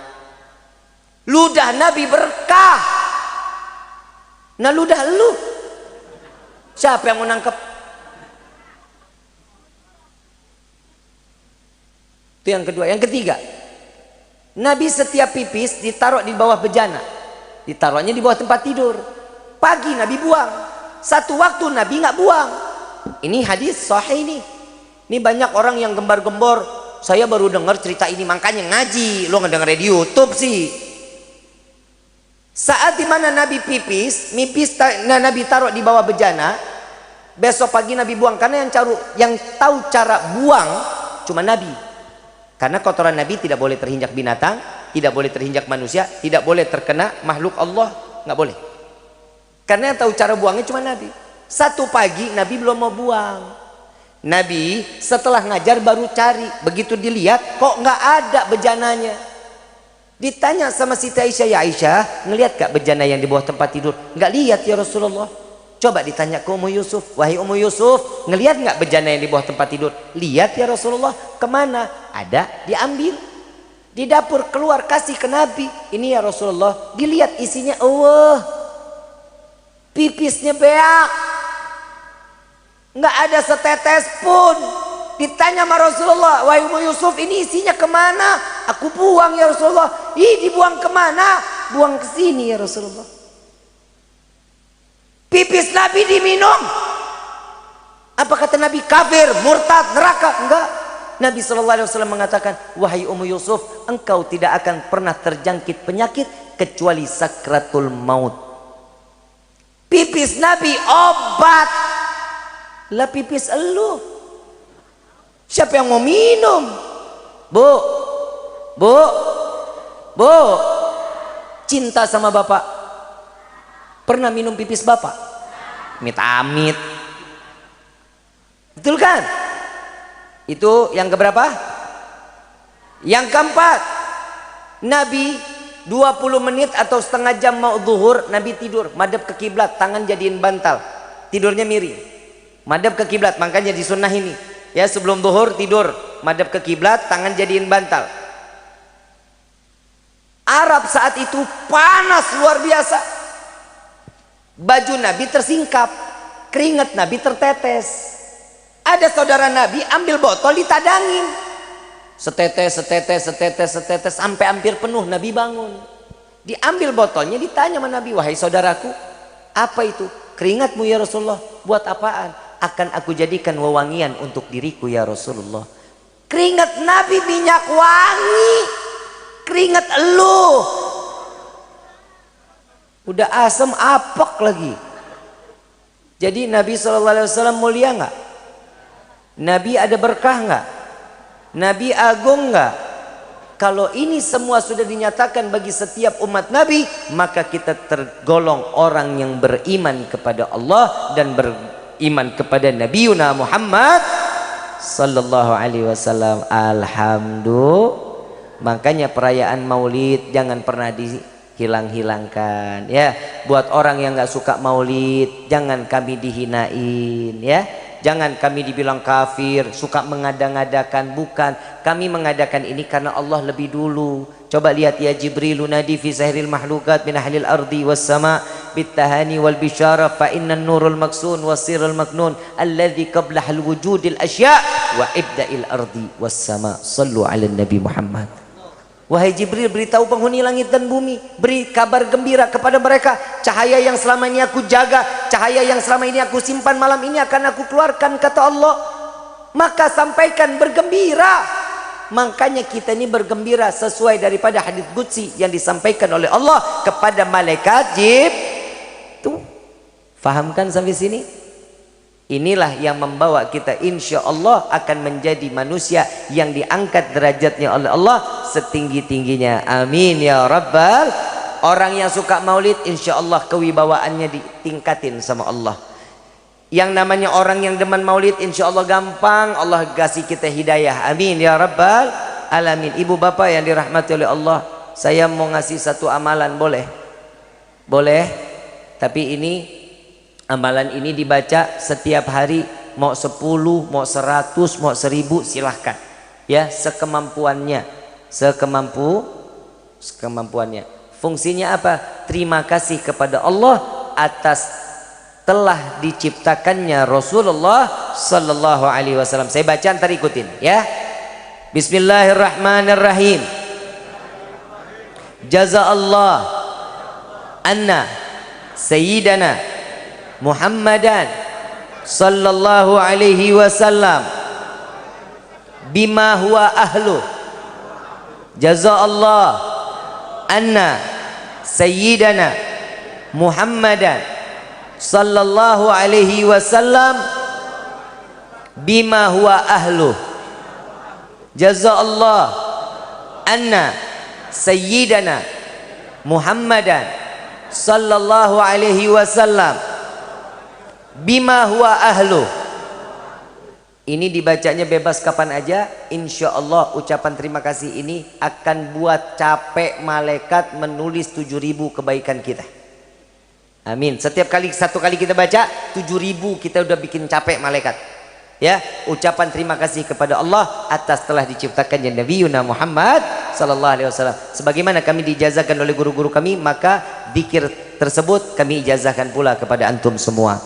Ludah Nabi berkah. Nah, ludah lu, siapa yang mau nangkep? Itu yang kedua. Yang ketiga, Nabi setiap pipis ditaruh di bawah bejana, ditaruhnya di bawah tempat tidur. Pagi Nabi buang, satu waktu Nabi nggak buang. Ini hadis sahih nih. Ini banyak orang yang gembar-gembor, saya baru dengar cerita ini makanya ngaji. Lo ngedenger di YouTube sih. Saat dimana Nabi pipis, Nabi taruh di bawah bejana, besok pagi Nabi buang. Karena yang tahu cara buang cuma Nabi. Karena kotoran Nabi tidak boleh terinjak binatang, tidak boleh terinjak manusia, tidak boleh terkena makhluk Allah, nggak boleh. Karena yang tahu cara buangnya cuma Nabi. Satu pagi Nabi belum mau buang. Nabi setelah ngajar baru cari. Begitu dilihat kok nggak ada bejananya. Ditanya sama Siti Aisyah, ya Aisyah, ngelihat gak bejana yang di bawah tempat tidur? Nggak lihat ya Rasulullah. Coba ditanya ke Ummu Yusuf, wahai Ummu Yusuf, ngelihat nggak bejana yang di bawah tempat tidur? Lihat ya Rasulullah. Kemana? Ada, diambil. Di dapur keluar kasih ke Nabi. Ini ya Rasulullah. Dilihat isinya, Allah, pipisnya beak, nggak ada setetes pun. Ditanya sama Rasulullah, wahai Ummu Yusuf, ini isinya kemana? Aku buang ya Rasulullah. Ih, dibuang kemana? Buang ke sini ya Rasulullah. Pipis Nabi diminum. Apa kata Nabi? Kafir, murtad, neraka? Enggak. Nabi SAW mengatakan, wahai Ummu Yusuf, engkau tidak akan pernah terjangkit penyakit kecuali sakratul maut. Pipis Nabi obat. Lah pipis elu, siapa yang mau minum? Bu, bu, bu, cinta sama bapak, pernah minum pipis bapak? Amit-amit. Betul kan? Itu yang keberapa? Yang keempat. Nabi 20 menit atau setengah jam mau zuhur, Nabi tidur madhab ke kiblat, tangan jadiin bantal, tidurnya miring, madhab ke kiblat. Makanya di sunnah ini, ya, sebelum zuhur tidur madhab ke kiblat, tangan jadiin bantal. Arab saat itu panas luar biasa. Baju Nabi tersingkap, keringat Nabi tertetes. Ada saudara Nabi ambil botol ditadangin, setetes, setetes, setetes, setetes, sampai hampir penuh. Nabi bangun, diambil botolnya, ditanya sama Nabi, wahai saudaraku, apa itu? Keringatmu ya Rasulullah. Buat apaan? Akan aku jadikan wewangian untuk diriku ya Rasulullah. Keringat Nabi minyak wangi, keringat elu udah asam apek lagi. Jadi Nabi SAW mulia nggak? Nabi ada berkah nggak? Nabi agung nggak? Kalau ini semua sudah dinyatakan bagi setiap umat Nabi, maka kita tergolong orang yang beriman kepada Allah dan beriman kepada Nabiuna Muhammad sallallahu alaihi wasallam. Alhamdulillah. Makanya perayaan Maulid jangan pernah dihilang-hilangkan, ya. Buat orang yang nggak suka Maulid, jangan kami dihinain, ya. Jangan kami dibilang kafir, suka mengada-ngadakan. Bukan, kami mengadakan ini karena Allah lebih dulu. Coba lihat, ya Jibril nadi fi sahril mahlukat min ahlil ardi was sama bitahani wal bisyara fa innan nurul maksun wasirul maknun alladhi qabla al wujudil asya wa ibda'il ardi was sama. Sallu ala Nabi Muhammad. Wahai Jibril, beritahu penghuni langit dan bumi, beri kabar gembira kepada mereka, cahaya yang selama ini aku jaga, cahaya yang selama ini aku simpan, malam ini akan aku keluarkan, kata Allah. Maka sampaikan, bergembira. Makanya kita ini bergembira sesuai daripada hadits qudsi yang disampaikan oleh Allah kepada malaikat Jibril. Tuh, fahamkan sampai sini? Inilah yang membawa kita insya Allah akan menjadi manusia yang diangkat derajatnya oleh Allah setinggi-tingginya. Amin ya Rabbal. Orang yang suka maulid insya Allah kewibawaannya ditingkatin sama Allah. Yang namanya orang yang demen maulid insya Allah gampang Allah kasih kita hidayah. Amin ya Rabbal alamin. Ibu bapak yang dirahmati oleh Allah, saya mau ngasih satu amalan, boleh? Boleh? Tapi ini, amalan ini dibaca setiap hari, mau 10, mau 100, mau 1000, silahkan, ya, sekemampuannya, sekemampuannya. Fungsinya apa? Terima kasih kepada Allah atas telah diciptakannya Rasulullah sallallahu alaihi wasallam. Saya baca, ntar ikutin, ya. Bismillahirrahmanirrahim. Jazaallah anna sayyidana Muhammadan sallallahu alaihi wasallam bima huwa ahlu. Jazaallah anna sayyidana Muhammadan sallallahu alaihi wasallam bima huwa ahlu. Jazaallah anna sayyidana Muhammadan sallallahu alaihi wasallam bima huwa ahlu. Ini dibacanya bebas kapan aja. Insya Allah ucapan terima kasih ini akan buat capek malaikat menulis 7000 kebaikan kita. Amin. Setiap kali, satu kali kita baca 7000, kita udah bikin capek malaikat. Ya, ucapan terima kasih kepada Allah atas telah diciptakannya Nabiuna Muhammad sallallahu alaihi wasallam. Sebagaimana kami diijazahkan oleh guru-guru kami, maka zikir tersebut kami ijazahkan pula kepada antum semua.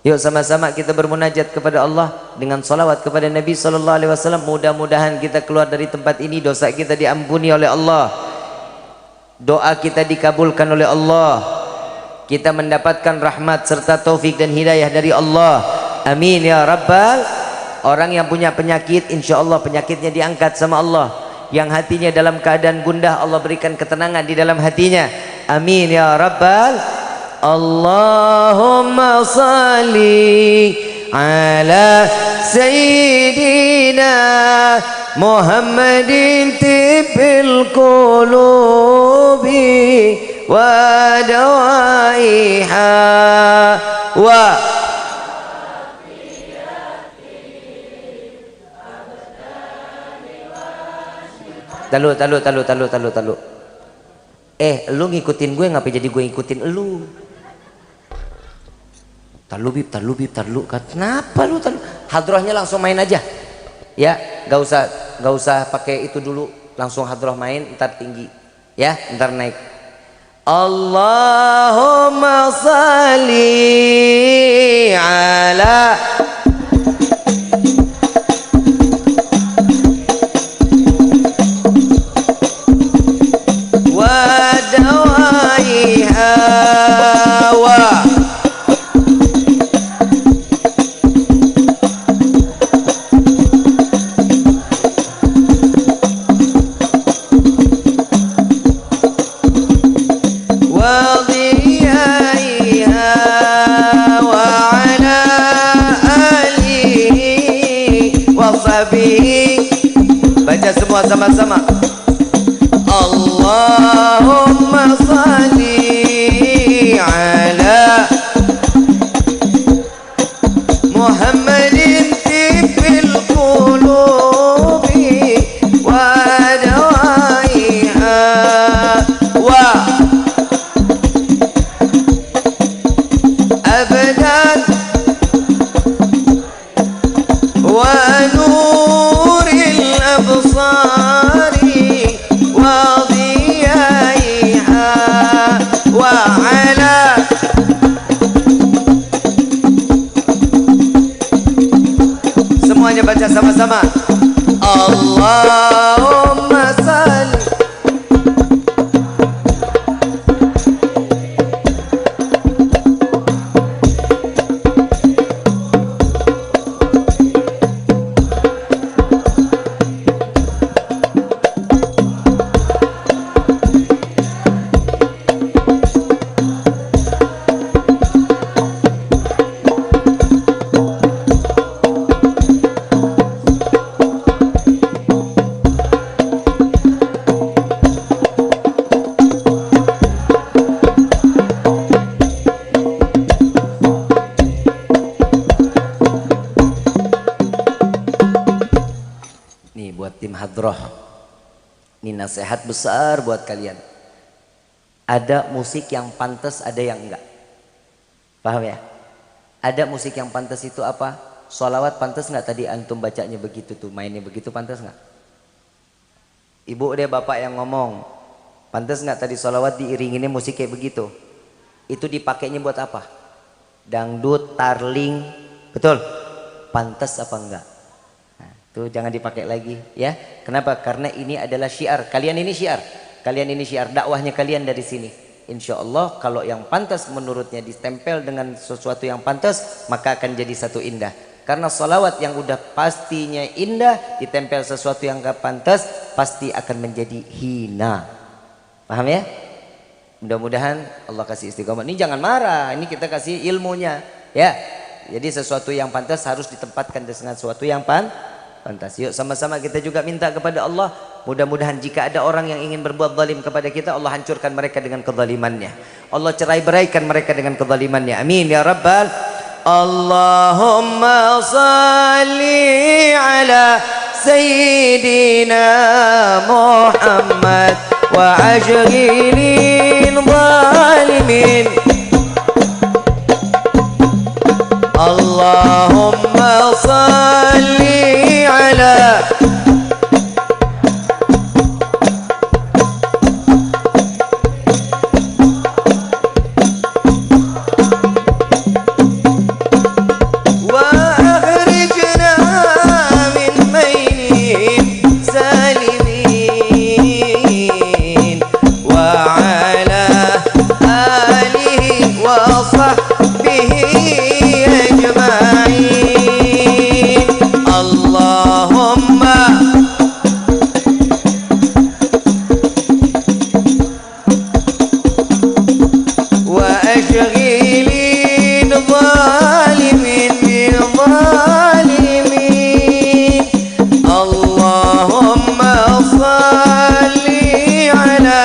Yuk sama-sama kita bermunajat kepada Allah dengan salawat kepada Nabi sallallahu alaihi wasallam. Mudah-mudahan kita keluar dari tempat ini dosa kita diampuni oleh Allah. Doa kita dikabulkan oleh Allah. Kita mendapatkan rahmat serta taufik dan hidayah dari Allah. Amin ya rabbal. Orang yang punya penyakit, insya Allah penyakitnya diangkat sama Allah. Yang hatinya dalam keadaan gundah, Allah berikan ketenangan di dalam hatinya. Amin ya rabbal. Allahumma salli ala sayyidina Muhammadin tibbil qulubi wa dawaiha wa Talu. Lu ngikutin gue, ngapa jadi gue ngikutin lu? Talu bib. Kenapa lu talu? Hadrohnya langsung main aja. Ya, gak usah pakai itu dulu. Langsung hadroh main, ntar tinggi. Ya, ntar naik. Allahumma salli ala baca semua sama-sama. Allahumma salli ala Muhammadin tibbil qulubi wa dawaiha wa abadan wa nuril absari wa dhiyaiha wa ala semuanya baca sama-sama. Allahumma salli hadroh. Ini nasihat besar buat kalian. Ada musik yang pantas, ada yang enggak. Paham ya? Ada musik yang pantas itu apa? Sholawat pantas enggak? Tadi antum bacanya begitu tuh, mainnya begitu, pantas enggak? Ibu dia bapak yang ngomong, pantas enggak tadi sholawat diiringinnya musik kayak begitu? Itu dipakainya buat apa? Dangdut, tarling, betul? Pantas apa enggak? Tuh jangan dipakai lagi ya. Kenapa? Karena ini adalah syiar. Kalian ini syiar. Kalian ini syiar. Dakwahnya kalian dari sini. Insya Allah kalau yang pantas menurutnya ditempel dengan sesuatu yang pantas, maka akan jadi satu indah. Karena sholawat yang udah pastinya indah ditempel sesuatu yang gak pantas, pasti akan menjadi hina. Paham ya? Mudah-mudahan Allah kasih istiqomah. Ini jangan marah. Ini kita kasih ilmunya ya. Jadi sesuatu yang pantas harus ditempatkan dengan sesuatu yang pantas. Yuk sama-sama kita juga minta kepada Allah, mudah-mudahan jika ada orang yang ingin berbuat zalim kepada kita, Allah hancurkan mereka dengan kezalimannya. Allah cerai-beraikan mereka dengan kezalimannya. Amin ya rabbal. Allahumma salli ala sayyidina Muhammad wa ajghilil zalimin. Allahumma salli ala صل على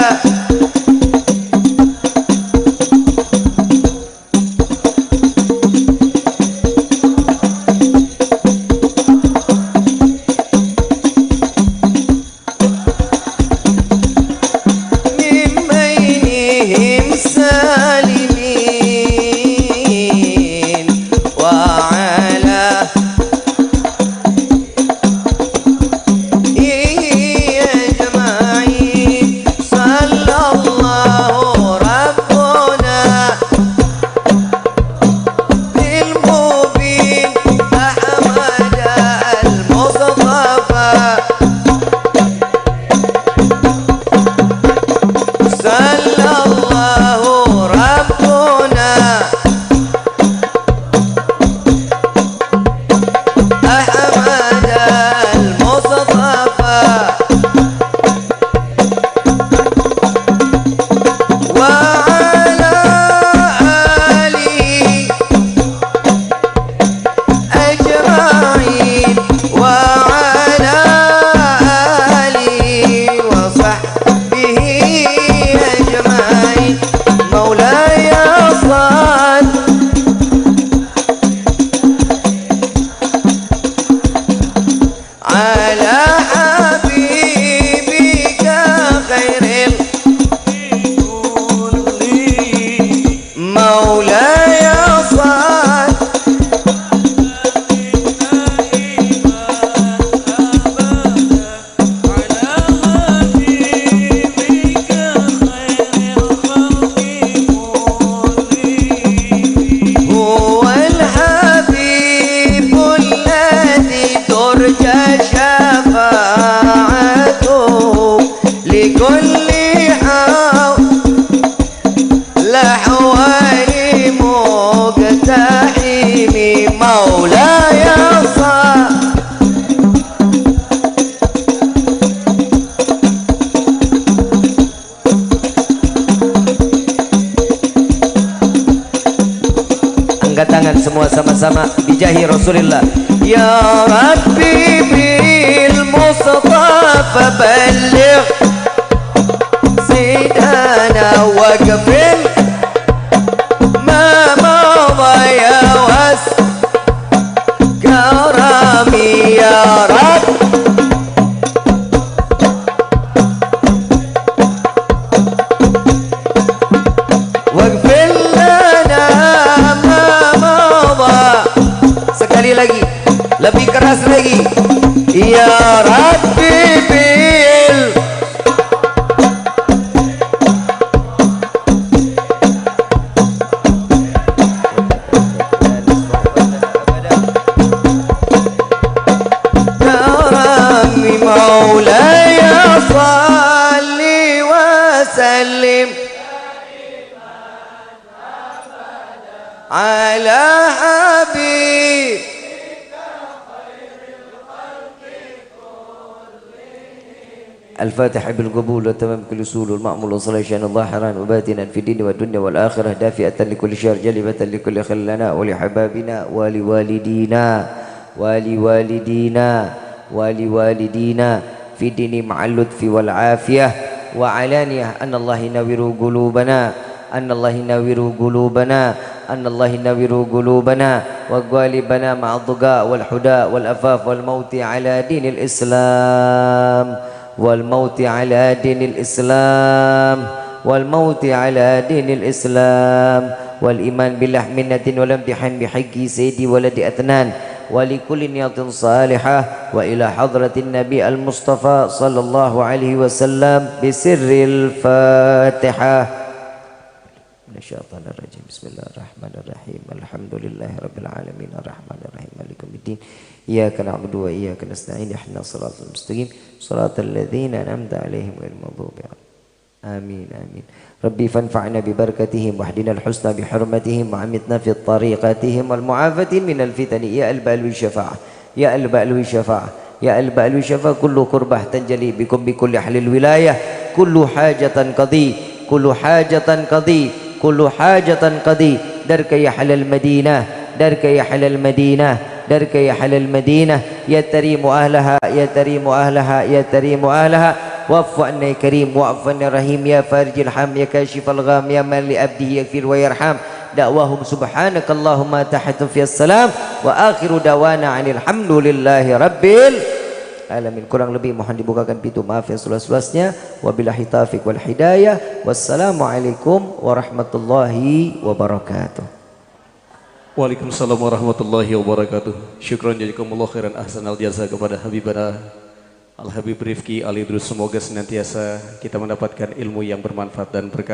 tangan semua sama-sama bijahi Rasulullah. Ya Rabbi bil Mustafa balligh Sayyidana waqfil ma madha ya was karami ya Rabb waqfil lana sekali lagi, lebih keras lagi. Ya Rabbi bil karami maulaya salli wa sallim ala habib الفاتحة بالقبول وتمام كل سول والمأمول وصلاة شأن ظاهرا وباتنا في الدين والدنيا والآخرة دافئة لكل شر جلبة لكل خلنا ولحبابنا ولوالدينا ولوالدينا في الدين مع اللطف والعافية وعلانية أن الله ينور قلوبنا أن الله ينور قلوبنا أن الله ينور قلوبنا وغالبنا مع الضجاء والحداء والأفاف والموت على دين الإسلام والموت على دين الإسلام والموت على دين الإسلام والإيمان بالله منة والامتحان بحق سيدي ولد أثنان ولكل نية صالحة وإلى حضرة النبي المصطفى صلى الله عليه وسلم بسر الفاتحة من الشيطان الرجيم بسم الله الرحمن الرحيم الحمد لله رب العالمين الرحمن الرحيم مالك يوم الدين إياك نعبد وإياك نستعين اهدنا الصراط المستقيم صراط الذين أنعمت عليهم غير المغضوب عليهم آمين آمين ربي فانفعنا ببركتهم واهدنا الحسنى بحرمتهم وعمتنا في طريقتهم والمعافاة من الفتن يا البال والشفاعة يا البال والشفاعة يا البال والشفاعة كل قربة تنجلي بكم بكل أهل الولاية كل حاجة قضي كل حاجة قضي كل حاجة قضي درك يا حل المدينة درك يا حل المدينة درك يا حل المدينة يا تريم أهلها يا تريم أهلها يا تريم أهلها wa'fu anna ya karim wa'fu anna rahim ya farijil ham ya kashifal gham ya man li abdihi yaghfir wa yarham. Da'wahum subhanakallahumma tahiyatu fiyas salam wa akhiru dawana anil hamdulillahi rabbil alamin. Kurang lebih mohon dibukakan pintu maaf yang seluas-luasnya. Wabillahi taufiq wal hidayah. Wassalamualaikum warahmatullahi wabarakatuh. Waalaikumsalam warahmatullahi wabarakatuh. Syukran jazakumullah khairan ahsanal jazaa kepada Habibana Al Habib Rifki Ali Idrus. Semoga senantiasa kita mendapatkan ilmu yang bermanfaat dan berkah.